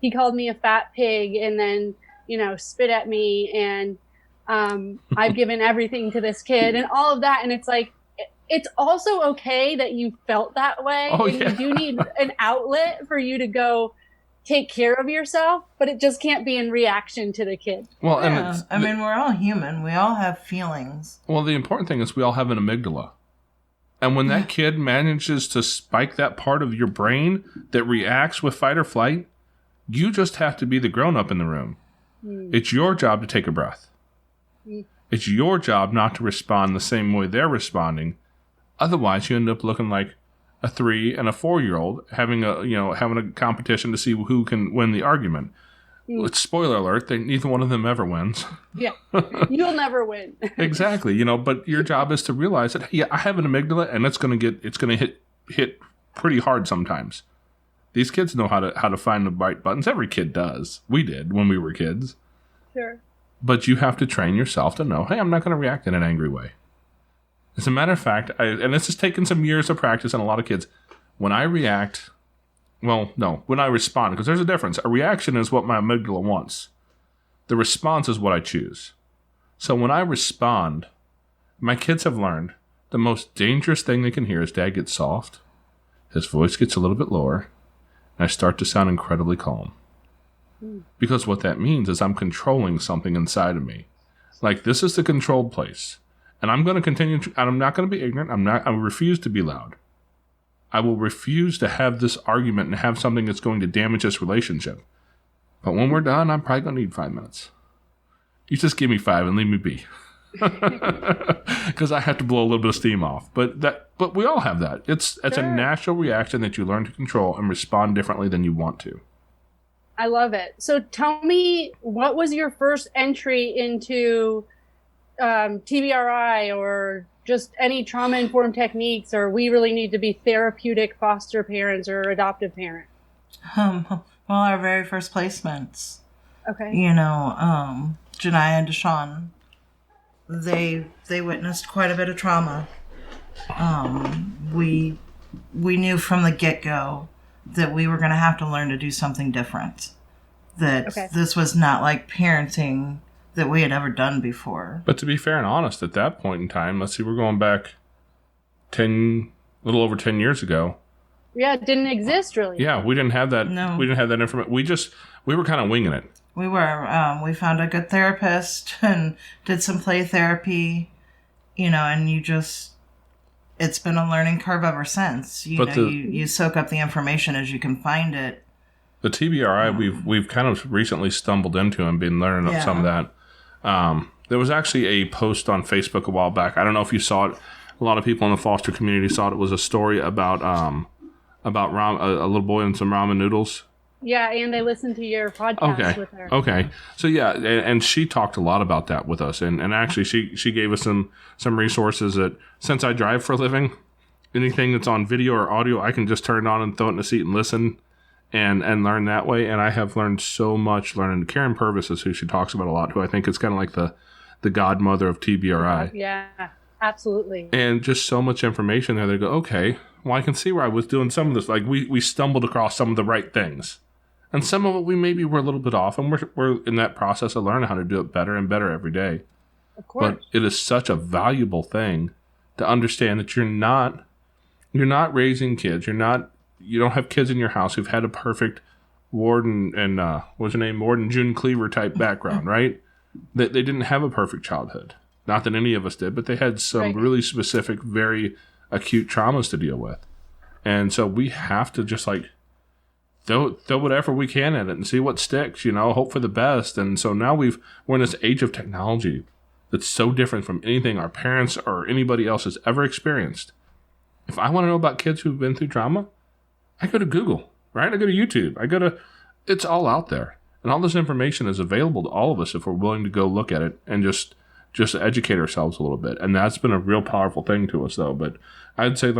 He called me a fat pig and then, spit at me and I've given everything to this kid and all of that. And it's it's also okay that you felt that way. Oh, and yeah. You do need an outlet for you to go take care of yourself, but it just can't be in reaction to the kid. Well, yeah. We're all human. We all have feelings. Well, the important thing is we all have an amygdala. And when that kid manages to spike that part of your brain that reacts with fight or flight, you just have to be the grown-up in the room. Mm. It's your job to take a breath. Mm. It's your job not to respond the same way they're responding. Otherwise, you end up looking like a 3 and a 4-year-old having a competition to see who can win the argument. Spoiler alert, neither one of them ever wins. Yeah. You'll never win. Exactly. But your job is to realize that, I have an amygdala and it's going to hit pretty hard sometimes. These kids know how to find the right buttons. Every kid does. We did when we were kids. Sure. But you have to train yourself to know, hey, I'm not going to react in an angry way. As a matter of fact, and this has taken some years of practice on a lot of kids, when I react, when I respond, because there's a difference. A reaction is what my amygdala wants. The response is what I choose. So when I respond, my kids have learned the most dangerous thing they can hear is Dad gets soft, his voice gets a little bit lower, and I start to sound incredibly calm. Because what that means is I'm controlling something inside of me. Like, this is the controlled place. And I'm going to continue, and I'm not going to be ignorant. I refuse to be loud. I will refuse to have this argument and have something that's going to damage this relationship. But when we're done, I'm probably going to need 5 minutes. You just give me 5 and leave me be. Because I have to blow a little bit of steam off. But we all have that. It's a natural reaction that you learn to control and respond differently than you want to. I love it. So tell me, what was your first entry into TBRI or just any trauma-informed techniques, or we really need to be therapeutic foster parents or adoptive parent? Well, our very first placements. Okay. Janiyah and Deshawn, they witnessed quite a bit of trauma. We knew from the get-go that we were going to have to learn to do something different. That This was not like parenting that we had ever done before. But to be fair and honest, at that point in time, let's see, we're going back a little over 10 years ago. Yeah, it didn't exist really. Yeah, we didn't have that. No. We didn't have that information. We were kind of winging it. We were. We found a good therapist and did some play therapy, and it's been a learning curve ever since. You soak up the information as you can find it. The TBRI we've kind of recently stumbled into and been learning of some of that. There was actually a post on Facebook a while back. I don't know if you saw it. A lot of people in the foster community saw it. It was a story about a little boy and some ramen noodles. Yeah, and they listened to your podcast with her. Okay. So yeah, and she talked a lot about that with us. And actually she gave us some resources that, since I drive for a living, anything that's on video or audio, I can just turn it on and throw it in the seat and listen and learn that way. And I have learned so much learning. Karen Purvis is who she talks about a lot, who I think is kind of like the godmother of TBRI. Yeah, absolutely. And just so much information there. They go, okay, well, I can see where I was doing some of this. Like we stumbled across some of the right things. And some of it we maybe were a little bit off, and we're in that process of learning how to do it better and better every day. Of course. But it is such a valuable thing to understand that you're not raising kids. You don't have kids in your house who've had a perfect Warden and what's her name? Warden June Cleaver type background, right? They didn't have a perfect childhood. Not that any of us did, but they had some really specific, very acute traumas to deal with. And so we have to just throw whatever we can at it and see what sticks, hope for the best. And so now we're in this age of technology that's so different from anything our parents or anybody else has ever experienced. If I want to know about kids who've been through trauma, I go to Google, right? I go to YouTube. It's all out there. And all this information is available to all of us if we're willing to go look at it and just educate ourselves a little bit. And that's been a real powerful thing to us, though. But I'd say I've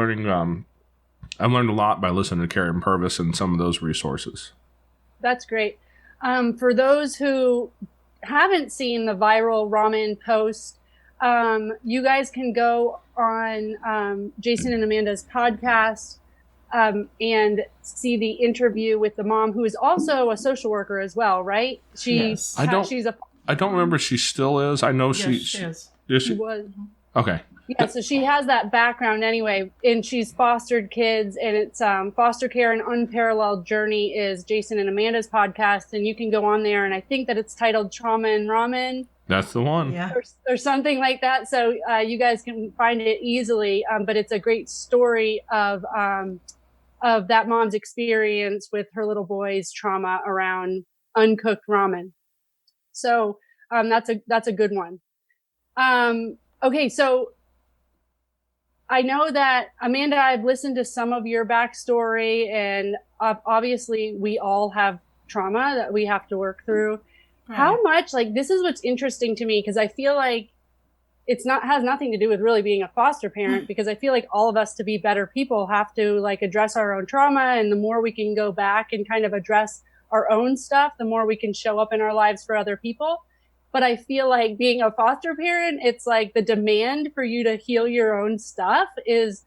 learned a lot by listening to Karen Purvis and some of those resources. That's great. For those who haven't seen the viral ramen post, you guys can go on Jason and Amanda's podcast and see the interview with the mom, who is also a social worker as well, right? Yes. I don't remember if she still is. I know she is. She was. Okay. Yeah, so she has that background anyway, and she's fostered kids, and it's Foster Care, an Unparalleled Journey is Jason and Amanda's podcast, and you can go on there, and I think that it's titled Trauma and Ramen. That's the one. Yeah. Or something like that, so you guys can find it easily, but it's a great story of that mom's experience with her little boy's trauma around uncooked ramen. So that's a good one. Okay, so I know that, Amanda, I've listened to some of your backstory, and obviously we all have trauma that we have to work through. Right. How much, like, this is what's interesting to me, because I feel like has nothing to do with really being a foster parent, because I feel like all of us, to be better people, have to like address our own trauma. And the more we can go back and kind of address our own stuff, the more we can show up in our lives for other people. But I feel like being a foster parent, it's like the demand for you to heal your own stuff is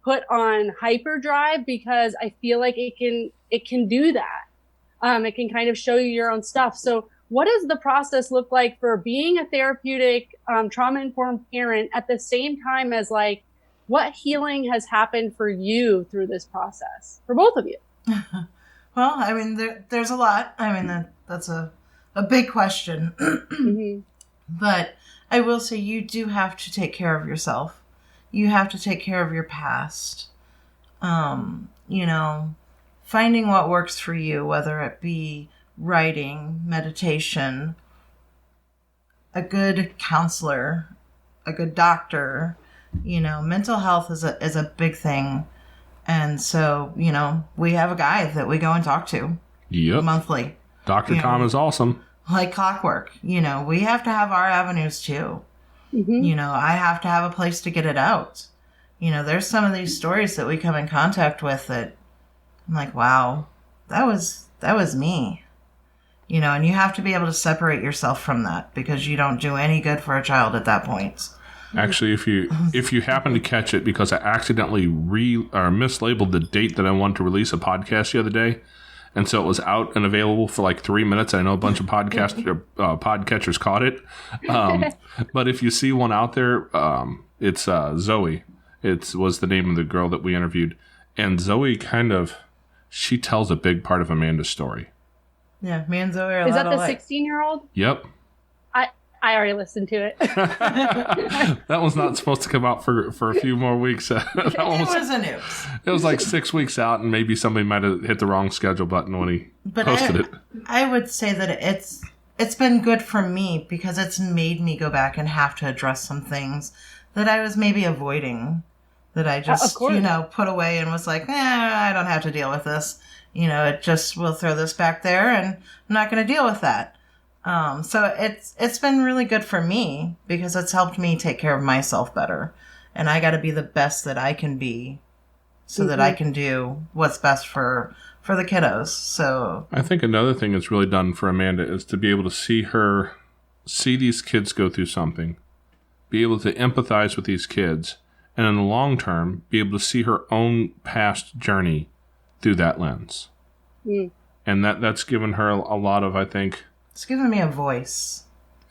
put on hyperdrive, because I feel like it can do that. It can kind of show you your own stuff. So what does the process look like for being a therapeutic, trauma-informed parent at the same time as, like, what healing has happened for you through this process, for both of you? Well, I mean, there's a lot. I mean, that's a big question. Mm-hmm. But I will say you do have to take care of yourself. You have to take care of your past. You know, finding what works for you, whether it be writing, meditation, a good counselor, a good doctor. You know, mental health is a big thing. And so, you know, we have a guy that we go and talk to monthly. Dr. Tom is awesome. Like clockwork. You know, we have to have our avenues too. Mm-hmm. You know, I have to have a place to get it out. You know, there's some of these stories that we come in contact with that I'm like, wow, that was me. You know, and you have to be able to separate yourself from that, because you don't do any good for a child at that point. Actually, if you happen to catch it, because I accidentally mislabeled the date that I wanted to release a podcast the other day, and so it was out and available for like 3 minutes. I know a bunch of podcatchers caught it, but if you see one out there, it's Zoe. It was the name of the girl that we interviewed, and Zoe she tells a big part of Amanda's story. Yeah, me and Zoe are a Is lot that the alike. 16-year-old? Yep. I already listened to it. That was not supposed to come out for a few more weeks. That one It was a news. It was like 6 weeks out, and maybe somebody might have hit the wrong schedule button when he posted it. I would say that it's been good for me, because it's made me go back and have to address some things that I was maybe avoiding, that I just, you know, put away and was like, I don't have to deal with this. You know, it just, we'll throw this back there, and I'm not going to deal with that. So it's been really good for me, because it's helped me take care of myself better. And I got to be the best that I can be, so that I can do what's best for the kiddos. So I think another thing that's really done for Amanda is to be able to see these kids go through something, be able to empathize with these kids, and in the long term, be able to see her own past journey through that lens. Mm. And that's given her a lot of, I think... It's given me a voice.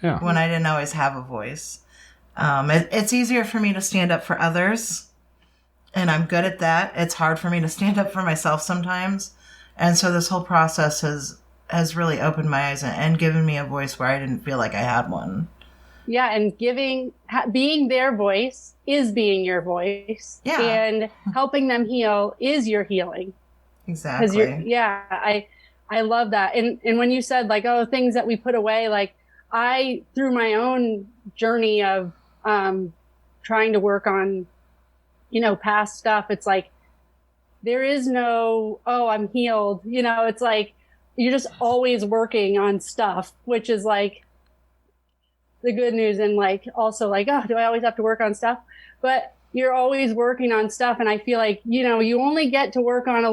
Yeah. When I didn't always have a voice. It's easier for me to stand up for others, and I'm good at that. It's hard for me to stand up for myself sometimes. And so this whole process has really opened my eyes and given me a voice where I didn't feel like I had one. Yeah, and being their voice is being your voice. Yeah. And helping them heal is your healing. Exactly. I love that. And when you said, like, oh, things that we put away, like, through my own journey of trying to work on, you know, past stuff, it's like, there is no, oh, I'm healed. You know, it's like, you're just always working on stuff, which is like the good news. And like, also like, oh, do I always have to work on stuff? But you're always working on stuff. And I feel like, you know, you only get to work on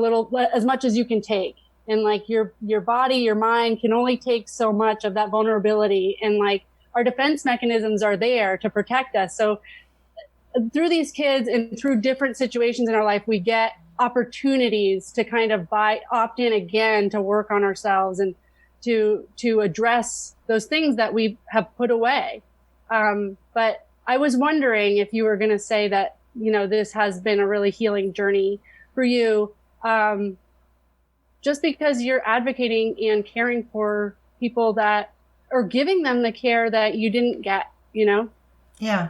as much as you can take. And like your body, your mind can only take so much of that vulnerability. And like our defense mechanisms are there to protect us. So through these kids and through different situations in our life, we get opportunities to kind of opt in again to work on ourselves and to address those things that we have put away. But I was wondering if you were going to say that, you know, this has been a really healing journey for you. Just because you're advocating and caring for people that, or giving them the care that you didn't get, you know? Yeah.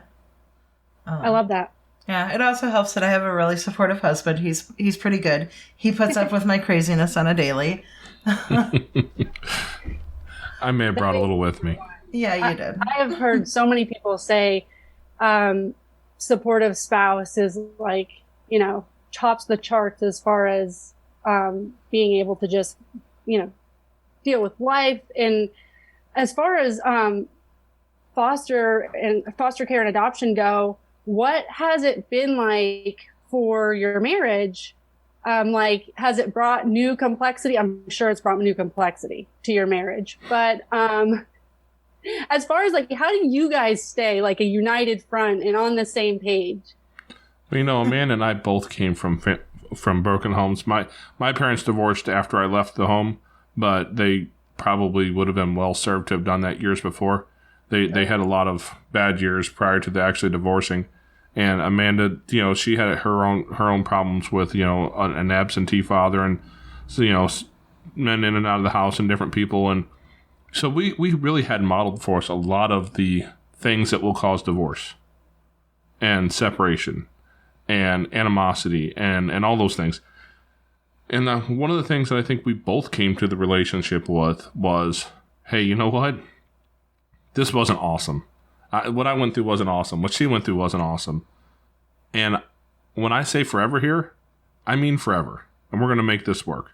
I love that. Yeah. It also helps that I have a really supportive husband. He's pretty good. He puts up with my craziness on a daily. I may have brought a little with me. Yeah, you did. I have heard so many people say, supportive spouse is like, you know, tops the charts as far as, being able to just, you know, deal with life. And as far as foster care and adoption go, what has it been like for your marriage? Like, has it brought new complexity? I'm sure it's brought new complexity to your marriage, but as far as like, how do you guys stay like a united front and on the same page? Well, you know, Amanda and I both came from broken homes. My parents divorced after I left the home, but they probably would have been well served to have done that years before. They had a lot of bad years prior to the actually divorcing. And Amanda, you know, she had her own problems with, you know, an absentee father and, you know, men in and out of the house and different people. And so we really had modeled for us a lot of the things that will cause divorce and separation and animosity and all those things. And one of the things that I think we both came to the relationship with was, hey, you know what? This wasn't awesome. What I went through wasn't awesome. What she went through wasn't awesome. And when I say forever here, I mean forever. And we're going to make this work.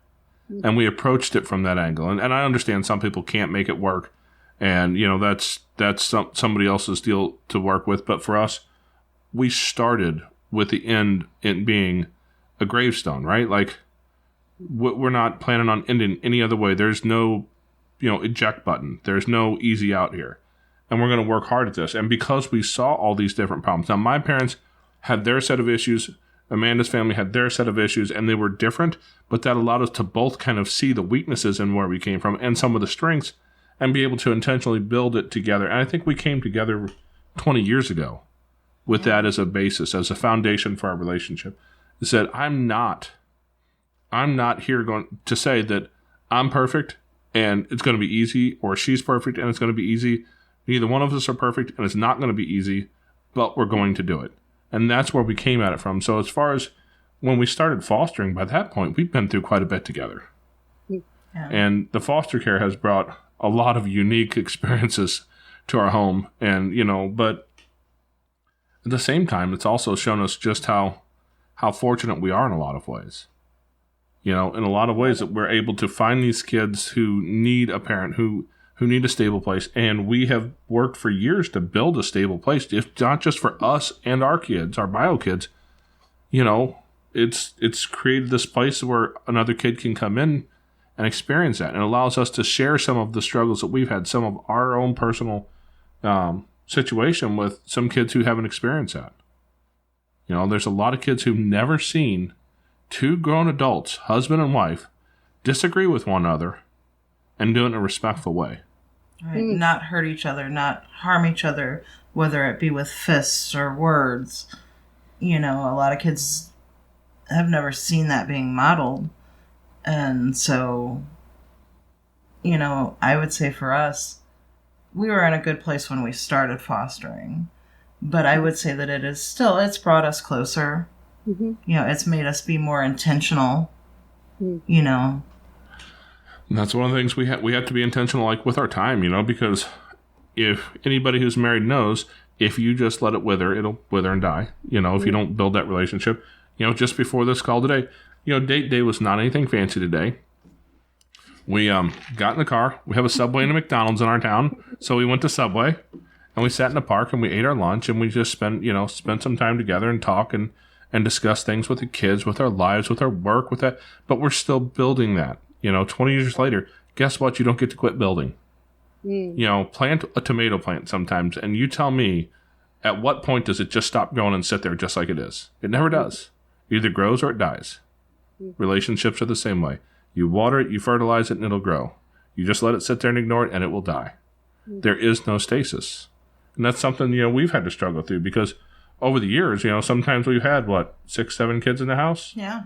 And we approached it from that angle. And I understand some people can't make it work. And, you know, that's somebody else's deal to work with. But for us, we started with the end in being a gravestone, right? Like, we're not planning on ending any other way. There's no, you know, eject button. There's no easy out here. And we're going to work hard at this. And because we saw all these different problems. Now, my parents had their set of issues. Amanda's family had their set of issues, and they were different. But that allowed us to both kind of see the weaknesses in where we came from and some of the strengths and be able to intentionally build it together. And I think we came together 20 years ago with that as a basis, as a foundation for our relationship. Is that I'm not here going to say that I'm perfect and it's going to be easy, or she's perfect and it's going to be easy. Neither one of us are perfect, and it's not going to be easy, but we're going to do it. And that's where we came at it from. So as far as when we started fostering, by that point, we've been through quite a bit together. Yeah. And the foster care has brought a lot of unique experiences to our home. And, you know, but at the same time, it's also shown us just how fortunate we are in a lot of ways. You know, in a lot of ways that we're able to find these kids who need a parent, who need a stable place. And we have worked for years to build a stable place, if not just for us and our kids, our bio kids. You know, it's created this place where another kid can come in and experience that. And it allows us to share some of the struggles that we've had, some of our own personal situation with some kids who haven't experienced that. You know, there's a lot of kids who've never seen two grown adults, husband and wife, disagree with one another and do it in a respectful way. Right. Not hurt each other, not harm each other, whether it be with fists or words. You know, a lot of kids have never seen that being modeled. And so, you know, I would say for us, we were in a good place when we started fostering. But I would say that it's brought us closer. Mm-hmm. You know, it's made us be more intentional, you know. And that's one of the things we have to be intentional, like with our time, you know, because if anybody who's married knows, if you just let it wither, it'll wither and die. You know, if you don't build that relationship. You know, just before this call today, you know, date day was not anything fancy today. We got in the car. We have a Subway and a McDonald's in our town, so we went to Subway and we sat in the park and we ate our lunch and we just spent some time together and talk and discuss things with the kids, with our lives, with our work, with that. But we're still building that. You know, 20 years later, guess what? You don't get to quit building. You know, plant a tomato plant sometimes, and you tell me, at what point does it just stop growing and sit there just like it is? It never does. It either grows or it dies. Relationships are the same way. You water it, you fertilize it, and it'll grow. You just let it sit there and ignore it, and it will die. There is no stasis. And that's something, you know, we've had to struggle through because over the years, you know, sometimes we've had, 6, 7 kids in the house? Yeah.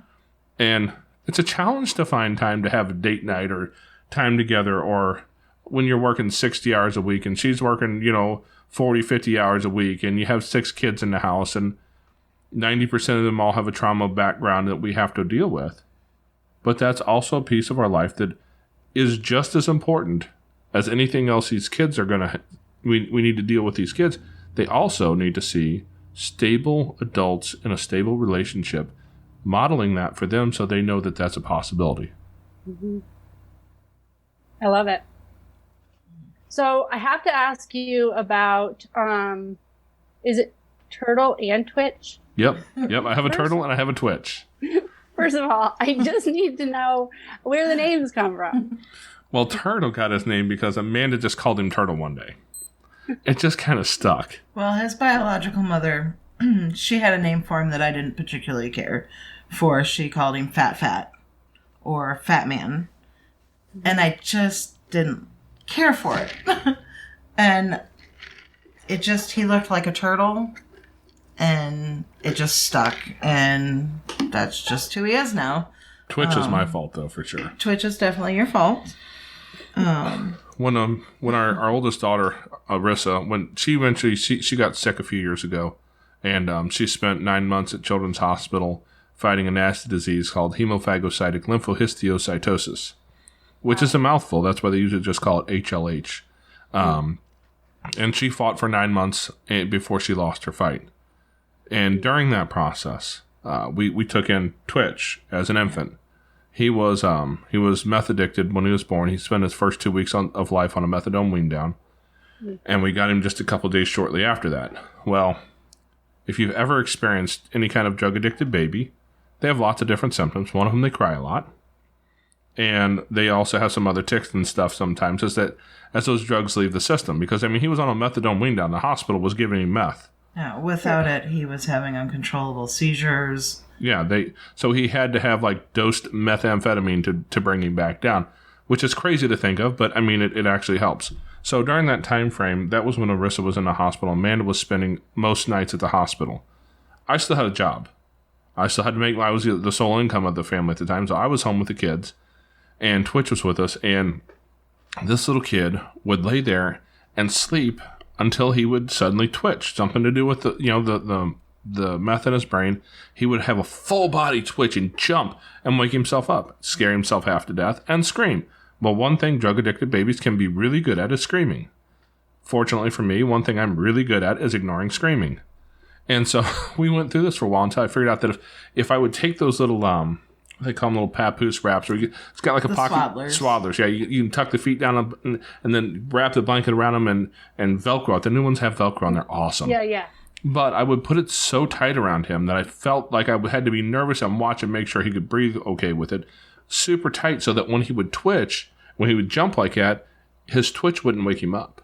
And it's a challenge to find time to have a date night or time together, or when you're working 60 hours a week and she's working, you know, 40, 50 hours a week and you have 6 kids in the house and 90% of them all have a trauma background that we have to deal with. But that's also a piece of our life that is just as important as anything else these kids are going to, we need to deal with these kids. They also need to see stable adults in a stable relationship, modeling that for them so they know that that's a possibility. Mm-hmm. I love it. So I have to ask you about, is it turtle and Twitch? Yep. I have a turtle and I have a Twitch. First of all, I just need to know where the names come from. Well, Turtle got his name because Amanda just called him Turtle one day. It just kind of stuck. Well, his biological mother, she had a name for him that I didn't particularly care for. She called him Fat or Fat Man. And I just didn't care for it. And he looked like a turtle. And it just stuck. And that's just who he is now. Twitch is my fault, though, for sure. Twitch is definitely your fault. When our oldest daughter, Arissa, when she eventually she got sick a few years ago, and she spent 9 months at Children's Hospital fighting a nasty disease called hemophagocytic lymphohistiocytosis, which is a mouthful. That's why they usually just call it HLH. And she fought for 9 months before she lost her fight. And during that process, we took in Twitch as an infant. He was meth addicted when he was born. He spent his first 2 weeks of life on a methadone wean down, and we got him just a couple days shortly after that. Well, if you've ever experienced any kind of drug addicted baby, they have lots of different symptoms. One of them, they cry a lot, and they also have some other tics and stuff sometimes as those drugs leave the system. Because he was on a methadone wean down. The hospital was giving him meth. Yeah, without it, he was having uncontrollable seizures. Yeah, so he had to have dosed methamphetamine to bring him back down, which is crazy to think of, but it actually helps. So during that time frame, that was when Arissa was in the hospital. Amanda was spending most nights at the hospital. I still had a job. I still had to I was the sole income of the family at the time, so I was home with the kids, and Twitch was with us, and this little kid would lay there and sleep until he would suddenly twitch, something to do with the meth in his brain. He would have a full body twitch and jump and wake himself up, scare himself half to death, and scream. Well, one thing drug addicted babies can be really good at is screaming. Fortunately for me, one thing I'm really good at is ignoring screaming. And so we went through this for a while until I figured out that if I would take those little they call them little papoose wraps, where it's got like a pocket swaddlers. Yeah, you can tuck the feet down and then wrap the blanket around them and Velcro it. The new ones have Velcro and they're awesome. Yeah. But I would put it so tight around him that I felt like I had to be nervous and watch and make sure he could breathe okay with it. Super tight so that when he would twitch, when he would jump like that, his twitch wouldn't wake him up.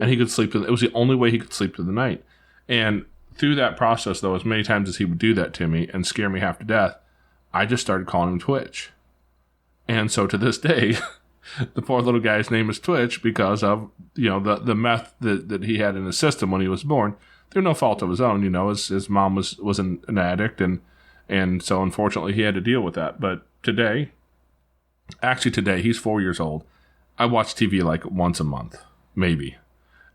And he could sleep. It was the only way he could sleep through the night. And through that process, though, as many times as he would do that to me and scare me half to death, I just started calling him Twitch. And so to this day, the poor little guy's name is Twitch because of, the meth that he had in his system when he was born. Through no fault of his own, his mom was an addict, and so unfortunately he had to deal with that. But today, he's 4 years old. I watch TV once a month, maybe.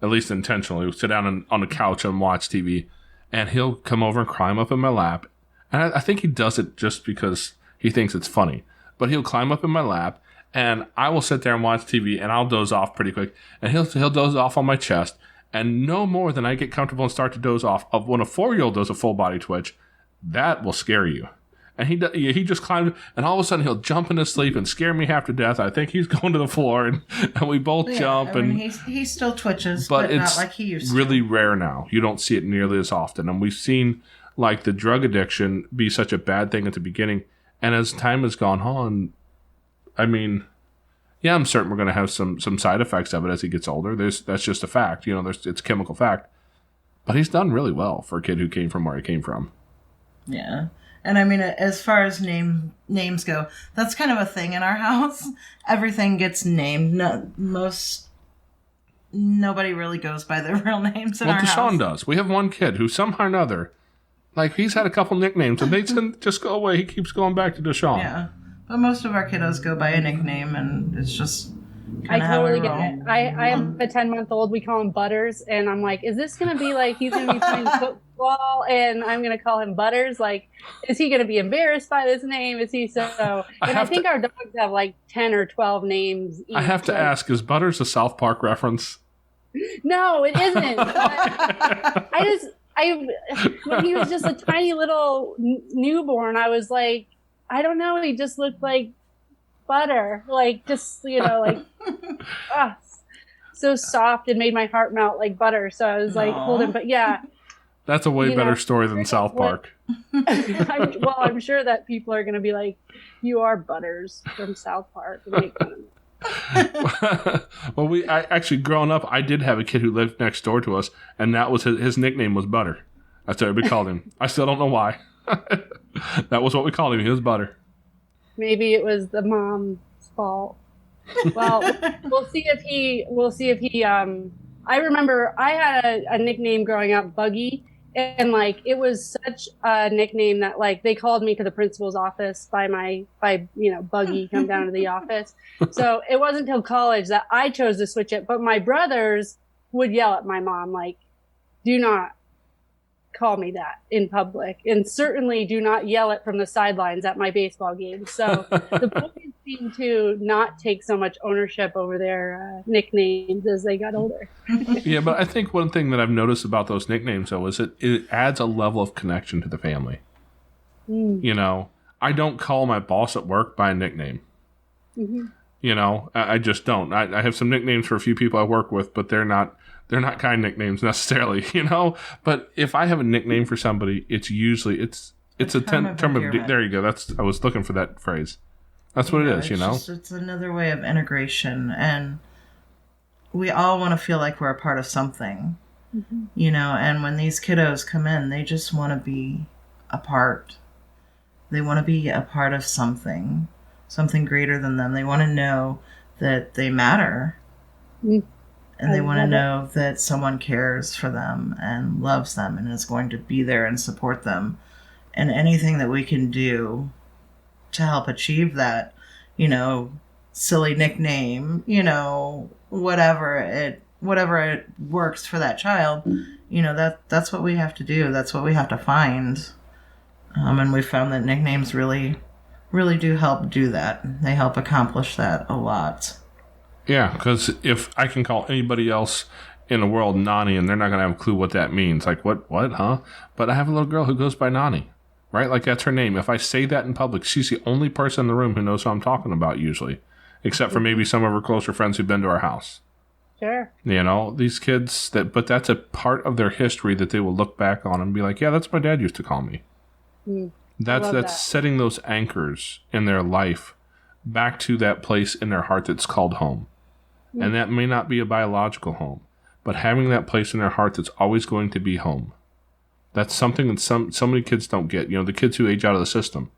At least intentionally. We'll sit down on the couch and watch TV, and he'll come over and climb up in my lap. And I think he does it just because he thinks it's funny. But he'll climb up in my lap, and I will sit there and watch TV, and I'll doze off pretty quick. And he'll doze off on my chest. And no more than I get comfortable and start to doze off of when a 4-year-old does a full body twitch, that will scare you. And he just climbed, and all of a sudden he'll jump into sleep and scare me half to death. I think he's going to the floor, and we both jump. He still twitches, but it's not like he used to. Really rare now. You don't see it nearly as often. And we've seen the drug addiction be such a bad thing at the beginning. And as time has gone on, yeah, I'm certain we're going to have some side effects of it as he gets older. That's just a fact. It's a chemical fact. But he's done really well for a kid who came from where he came from. Yeah. And as far as names go, that's kind of a thing in our house. Everything gets named. Nobody really goes by their real names in our house. Well, Deshaun does. We have one kid who somehow or another, he's had a couple nicknames, and they just go away. He keeps going back to Deshaun. Yeah. But most of our kiddos go by a nickname, and it's just I totally get it. I have a 10-month-old. We call him Butters, and I'm like, is this going to be he's going to be playing football, and I'm going to call him Butters? Is he going to be embarrassed by this name? Is he so? And I think our dogs have 10 or 12 names each. I have to ask, is Butters a South Park reference? No, it isn't. When he was just a tiny little newborn, I was like, I don't know. He just looked like Butter. Like, just, like, ah, so soft and made my heart melt like butter. So I was like, hold him. But yeah. That's a way better story than South Park. I'm sure that people are going to be like, you are Butters from South Park. And make fun of me. Well, actually, growing up, I did have a kid who lived next door to us, and that was his nickname was Butter. That's what we called him. I still don't know why. That was what we called him. He was Butter. Maybe it was the mom's fault. Well, we'll see if he. I remember I had a nickname growing up, Buggy, and like it was such a nickname that like they called me to the principal's office by Buggy come down to the office. So it wasn't until college that I chose to switch it. But my brothers would yell at my mom like, "Do not call me that in public, and certainly do not yell it from the sidelines at my baseball games." So the boys seemed to not take so much ownership over their nicknames as they got older. Yeah, but I think one thing that I've noticed about those nicknames, though, is it adds a level of connection to the family. I don't call my boss at work by a nickname. Mm-hmm. I just don't. I have some nicknames for a few people I work with, but they're not kind nicknames necessarily, But if I have a nickname for somebody, it's usually it's a term of there you go. I was looking for that phrase. That's what it is, It's another way of integration, and we all want to feel like we're a part of something, And when these kiddos come in, they just want to be a part. They want to be a part of something greater than them. They want to know that they matter. Mm. And they want to know that someone cares for them and loves them and is going to be there and support them. And anything that we can do to help achieve that, silly nickname, whatever it works for that child, that's what we have to do. That's what we have to find. And we found that nicknames really, really do help do that. They help accomplish that a lot. Yeah, because if I can call anybody else in the world Nani and they're not going to have a clue what that means, like, what, huh? But I have a little girl who goes by Nani, right? Like, that's her name. If I say that in public, she's the only person in the room who knows who I'm talking about usually, except for maybe some of her closer friends who've been to our house. Sure. These kids, but that's a part of their history that they will look back on and be like, yeah, that's what my dad used to call me. That's setting those anchors in their life back to that place in their heart that's called home. And that may not be a biological home, but having that place in their heart that's always going to be home. That's something that so many kids don't get. The kids who age out of the system.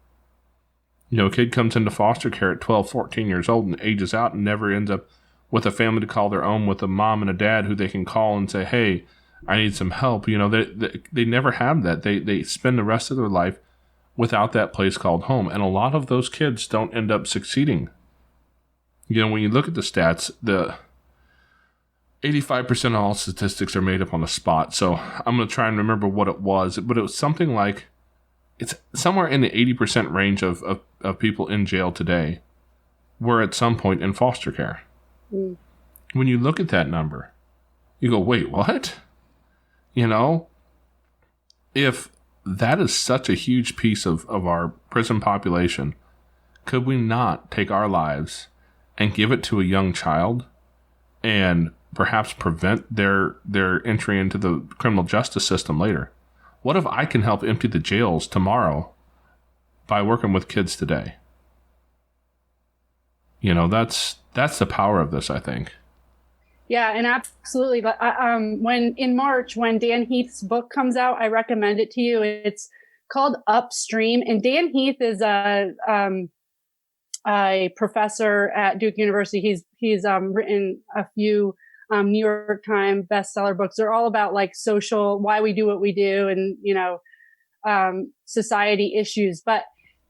A kid comes into foster care at 12, 14 years old and ages out and never ends up with a family to call their own, with a mom and a dad who they can call and say, hey, I need some help. They never have that. They spend the rest of their life without that place called home. And a lot of those kids don't end up succeeding. When you look at the stats, the 85% of all statistics are made up on the spot. So I'm going to try and remember what it was. But it was something like, it's somewhere in the 80% range of people in jail today were at some point in foster care. Mm. When you look at that number, you go, wait, what? If that is such a huge piece of our prison population, could we not take our lives and give it to a young child and perhaps prevent their entry into the criminal justice system later? What if I can help empty the jails tomorrow by working with kids today? That's the power of this, I think. Yeah, and absolutely. But in March, when Dan Heath's book comes out, I recommend it to you. It's called Upstream, and Dan Heath is a professor at Duke University. He's written a few New York Times bestseller books. They're all about like why we do what we do, and society issues. But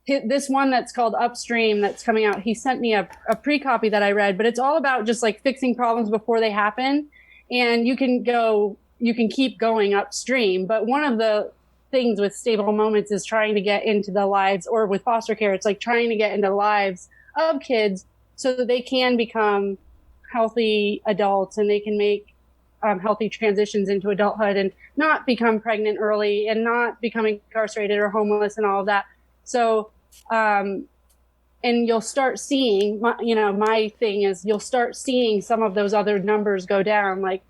this one that's called Upstream that's coming out, he sent me a pre-copy that I read, but it's all about just like fixing problems before they happen. And you can keep going upstream. But one of the things with Stable Moments is trying to get into the lives, or with foster care, it's like trying to get into the lives of kids so that they can become healthy adults and they can make healthy transitions into adulthood and not become pregnant early and not become incarcerated or homeless and all of that. So, and And you'll start seeing, my thing is you'll start seeing some of those other numbers go down, like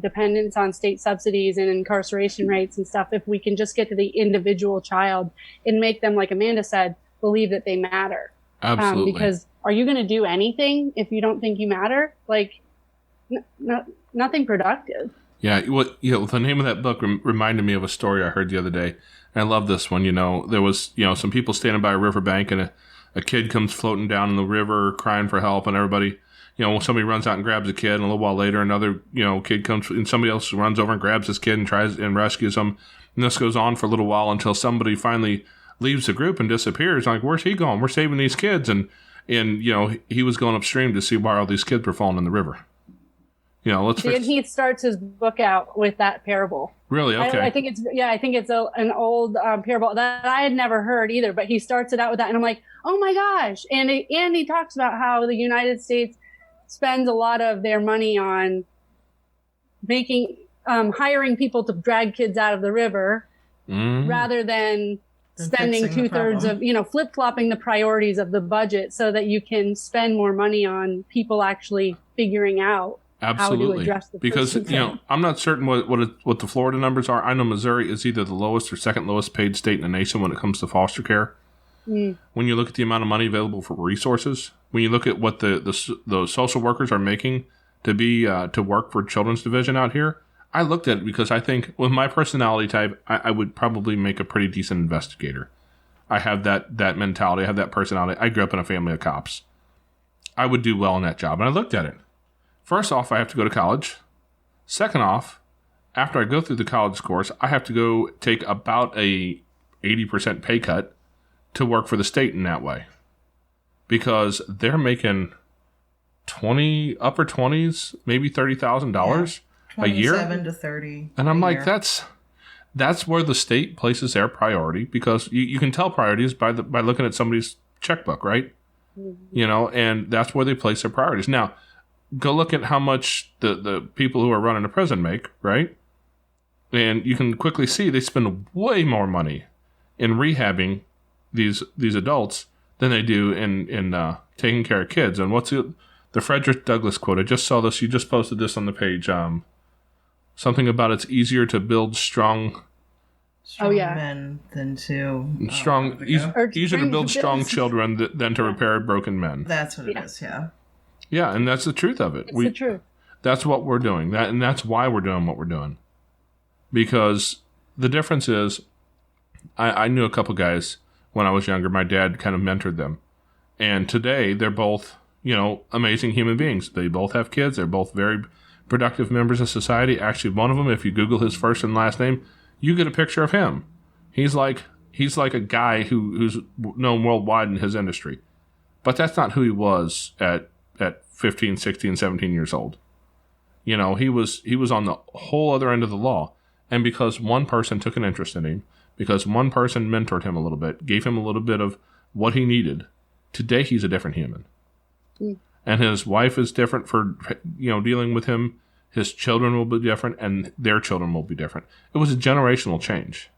dependence on state subsidies and incarceration rates and stuff. If we can just get to the individual child and make them, like Amanda said, believe that they matter. Absolutely. Because are you going to do anything if you don't think you matter? Like, nothing productive. Yeah, the name of that book reminded me of a story I heard the other day. And I love this one. There was, some people standing by a riverbank, and a kid comes floating down in the river crying for help, and everybody, somebody runs out and grabs a kid, and a little while later another, kid comes, and somebody else runs over and grabs this kid and tries and rescues him. And this goes on for a little while until somebody finally leaves the group and disappears. Like, where's he going? We're saving these kids. And he was going upstream to see why all these kids were falling in the river. And he starts his book out with that parable. Really? Okay. I think it's an old parable that I had never heard either, but he starts it out with that. And I'm like, oh my gosh. And he talks about how the United States spends a lot of their money on hiring people to drag kids out of the river rather than spending 2/3 of, flip-flopping the priorities of the budget so that you can spend more money on people actually figuring out Absolutely. how to address the because, I'm not certain what the Florida numbers are. I know Missouri is either the lowest or second lowest paid state in the nation when it comes to foster care. When you look at the amount of money available for resources, when you look at what the social workers are making to work for Children's Division out here, I looked at it because I think with my personality type, I would probably make a pretty decent investigator. I have that mentality. I have that personality. I grew up in a family of cops. I would do well in that job. And I looked at it. First off, I have to go to college. Second off, after I go through the college course, I have to go take about a 80% pay cut to work for the state in that way. Because they're making upper 20s, maybe $30,000 a year. 27 to 30. And I'm like, that's where the state places their priority, because you can tell priorities by looking at somebody's checkbook, right? And that's where they place their priorities. Now, go look at how much the people who are running a prison make, right? And you can quickly see they spend way more money in rehabbing these adults than they do in taking care of kids. And what's the Frederick Douglass quote? I just saw this. You just posted this on the page. Something about it's easier to build strong men than to easier to build strong children than to repair broken men. That's what it is. Yeah. Yeah, and that's the truth of it. It's the truth. That's what we're doing. And that's why we're doing what we're doing. Because the difference is, I knew a couple guys when I was younger. My dad kind of mentored them. And today, they're both, amazing human beings. They both have kids. They're both very productive members of society. Actually, one of them, if you Google his first and last name, you get a picture of him. He's like a guy who's known worldwide in his industry. But that's not who he was at 15, 16, 17 years old. He was on the whole other end of the law. And because one person took an interest in him, because one person mentored him a little bit, gave him a little bit of what he needed, today he's a different human. And his wife is different for, dealing with him. His children will be different, and their children will be different. It was a generational change.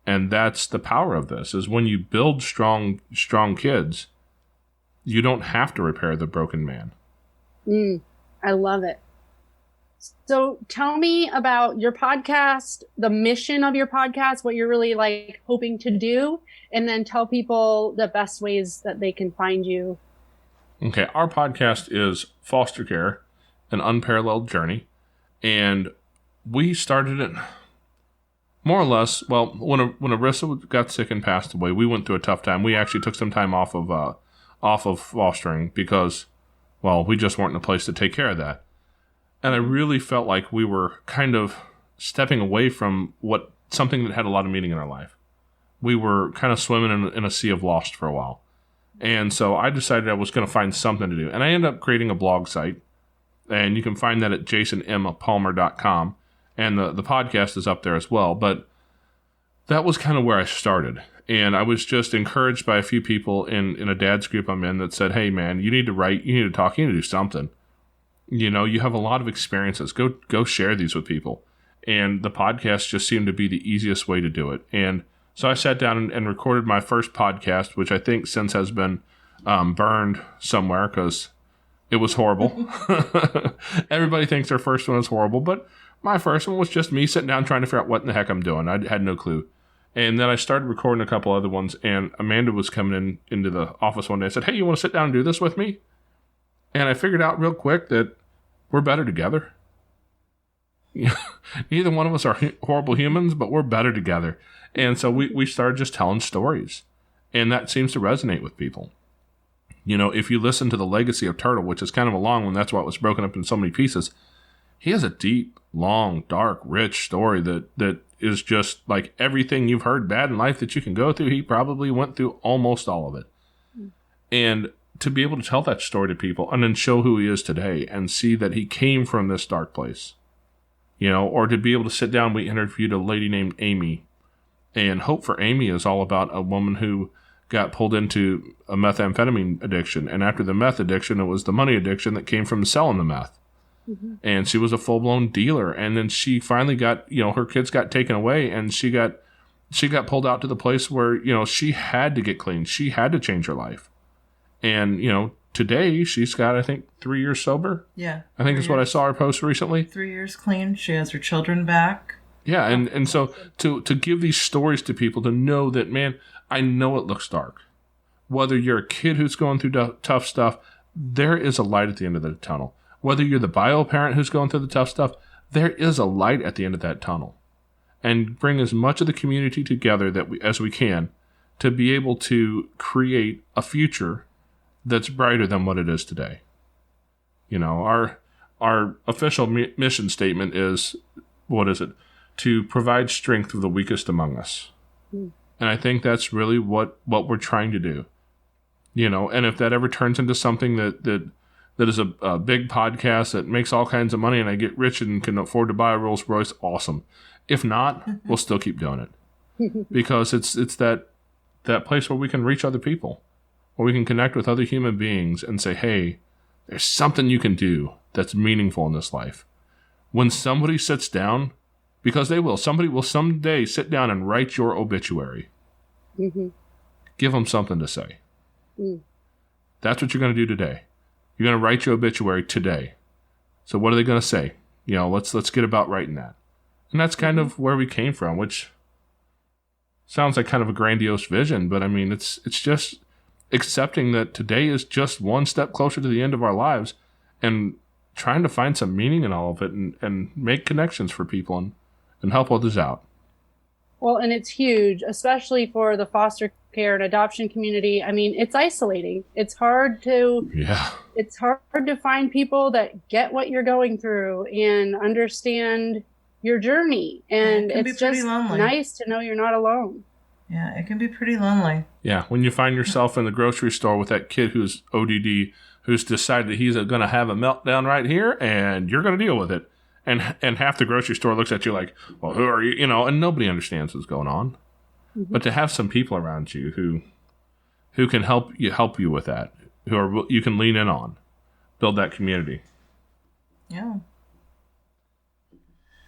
And that's the power of this, is when you build strong kids, you don't have to repair the broken man. I love it. So tell me about your podcast, the mission of your podcast, what you're really hoping to do, and then tell people the best ways that they can find you. Okay, our podcast is Foster Care, an Unparalleled Journey. And we started it more or less, when Arissa got sick and passed away, we went through a tough time. We actually took some time off of fostering because, we just weren't in a place to take care of that. And I really felt like we were kind of stepping away from something that had a lot of meaning in our life. We were kind of swimming in a sea of lost for a while. And so I decided I was going to find something to do. And I ended up creating a blog site. And you can find that at jasonmpalmer.com. And the podcast is up there as well. But that was kind of where I started. And I was just encouraged by a few people in a dad's group I'm in that said, hey, man, you need to write, you need to talk, you need to do something. You have a lot of experiences. Go share these with people. And the podcast just seemed to be the easiest way to do it. And So I sat down and recorded my first podcast, which I think since has been burned somewhere because it was horrible. Everybody thinks their first one is horrible, but my first one was just me sitting down trying to figure out what in the heck I'm doing. I had no clue. And then I started recording a couple other ones, and Amanda was coming into the office one day and said, hey, you want to sit down and do this with me? And I figured out real quick that we're better together. Neither one of us are horrible humans, but we're better together. And so we started just telling stories. And that seems to resonate with people. You know, if you listen to The Legacy of Turtle, which is kind of a long one, that's why it was broken up in so many pieces. He has a deep, long, dark, rich story that is just like everything you've heard bad in life that you can go through. He probably went through almost all of it. And to be able to tell that story to people and then show who he is today and see that he came from this dark place, you know, or to be able to sit down, we interviewed a lady named Amy, and Hope for Amy is all about a woman who got pulled into a methamphetamine addiction. And after the meth addiction, it was the money addiction that came from selling the meth. Mm-hmm. And she was a full-blown dealer. And then she finally got, you know, her kids got taken away, and she got pulled out to the place where, you know, she had to get clean. She had to change her life. And, you know, today she's got, I think, 3 years sober. Yeah. I think is what I saw her post recently. 3 years clean. She has her children back. Yeah. And so to give these stories to people, to know that, man, I know it looks dark. Whether you're a kid who's going through tough stuff, there is a light at the end of the tunnel. Whether you're the bio parent who's going through the tough stuff, there is a light at the end of that tunnel. And bring as much of the community together as we can to be able to create a future that's brighter than what it is today. You know, our official mission statement is, what is it? To provide strength for the weakest among us. Mm. And I think that's really what we're trying to do. You know, and if that ever turns into something that is a big podcast that makes all kinds of money and I get rich and can afford to buy a Rolls Royce, awesome. If not, we'll still keep doing it. Because it's that place where we can reach other people, where we can connect with other human beings and say, hey, there's something you can do that's meaningful in this life. When somebody sits down, because somebody will someday sit down and write your obituary. Mm-hmm. Give them something to say. Mm. That's what you're going to do today. You're going to write your obituary today. So what are they going to say? You know, let's get about writing that. And that's kind of where we came from, which sounds like kind of a grandiose vision, but I mean, it's just accepting that today is just one step closer to the end of our lives and trying to find some meaning in all of it and make connections for people and help others out. Well, and it's huge, especially for the foster care and adoption community. I mean, it's isolating. It's hard to find people that get what you're going through and understand your journey. And it's just nice to know you're not alone. Yeah, it can be pretty lonely. Yeah, when you find yourself in the grocery store with that kid who's ODD, who's decided that he's going to have a meltdown right here, and you're going to deal with it. And half the grocery store looks at you like, well, who are you? You know, and nobody understands what's going on. Mm-hmm. But to have some people around you who can help you with that, you can lean in on, build that community. Yeah.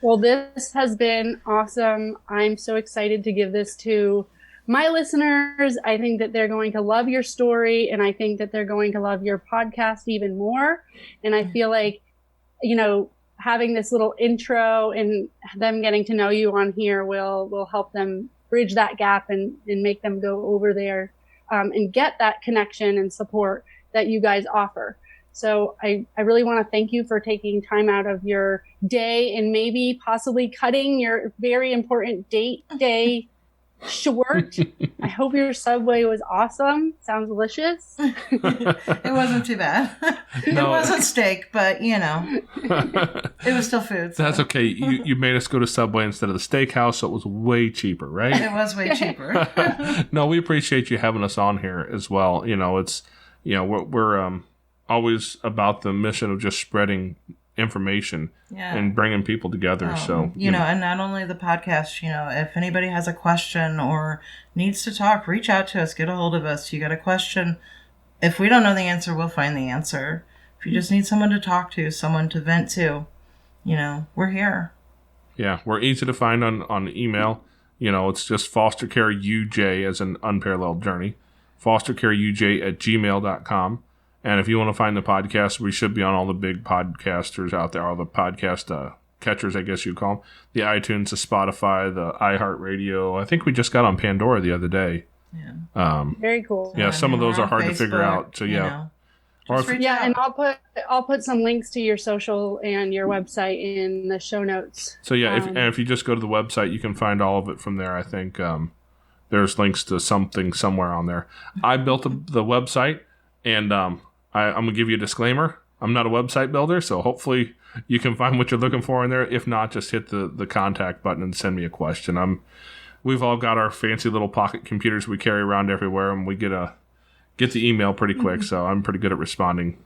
Well, this has been awesome. I'm so excited to give this to my listeners. I think that they're going to love your story, and I think that they're going to love your podcast even more. And I feel like, you know, having this little intro and them getting to know you on here will help them bridge that gap and make them go over there and get that connection and support that you guys offer. So I really want to thank you for taking time out of your day and maybe possibly cutting your very important date day short. I hope your Subway was awesome. Sounds delicious. It wasn't too bad. No. It wasn't steak, but you know, it was still food. So. That's okay. You made us go to Subway instead of the steakhouse, so it was way cheaper, right? It was way cheaper. No, we appreciate you having us on here as well. You know, it's, you know, we're always about the mission of just spreading information and bringing people together. So you know, and not only the podcast, you know, if anybody has a question or needs to talk, reach out to us, get a hold of us. You got a question, if we don't know the answer, we'll find the answer. If you just need someone to talk to, someone to vent to, you know, we're here. Yeah, we're easy to find on email. It's just foster care UJ as an unparalleled journey. fostercareuj@gmail.com. And if you want to find the podcast, we should be on all the big podcasters out there, all the podcast catchers, I guess you'd call them. The iTunes, the Spotify, the iHeartRadio. I think we just got on Pandora the other day. Yeah. Very cool. Yeah, some of those we're are hard on to figure Facebook, out. So yeah. Or if, reach Yeah, out. and I'll put some links to your social and your website in the show notes. so yeah, if you just go to the website, you can find all of it from there. I think there's links to something somewhere on there. I built the website, and I'm gonna give you a disclaimer. I'm not a website builder, so hopefully you can find what you're looking for in there. If not, just hit the contact button and send me a question. We've all got our fancy little pocket computers we carry around everywhere, and we get the email pretty quick, so I'm pretty good at responding.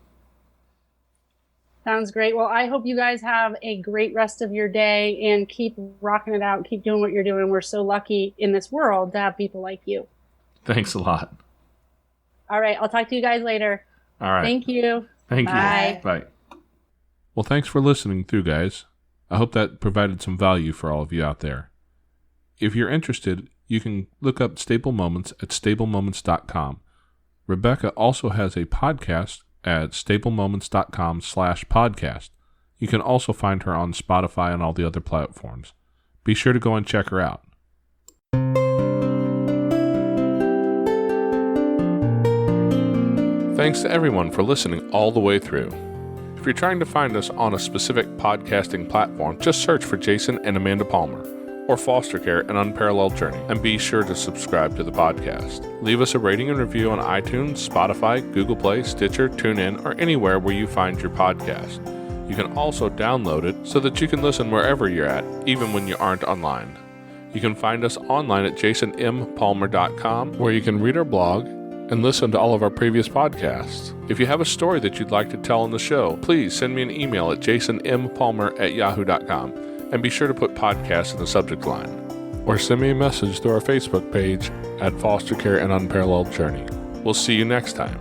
Sounds great. Well, I hope you guys have a great rest of your day and keep rocking it out. Keep doing what you're doing. We're so lucky in this world to have people like you. Thanks a lot. All right. I'll talk to you guys later. All right. Thank you. Thank Bye. you. Bye. Well, thanks for listening through, guys. I hope that provided some value for all of you out there. If you're interested, you can look up Stable Moments at stablemoments.com. Rebecca also has a podcast at stablemoments.com/podcast. You can also find her on Spotify and all the other platforms. Be sure to go and check her out. Thanks to everyone for listening all the way through. If you're trying to find us on a specific podcasting platform, just search for Jason and Amanda Palmer or Foster Care, An Unparalleled Journey, and be sure to subscribe to the podcast. Leave us a rating and review on iTunes, Spotify, Google Play, Stitcher, TuneIn, or anywhere where you find your podcast. You can also download it so that you can listen wherever you're at, even when you aren't online. You can find us online at jasonmpalmer.com, where you can read our blog and listen to all of our previous podcasts. If you have a story that you'd like to tell on the show, please send me an email at jasonmpalmer@yahoo.com, and be sure to put podcast in the subject line. Or send me a message through our Facebook page at Foster Care, An Unparalleled Journey. We'll see you next time.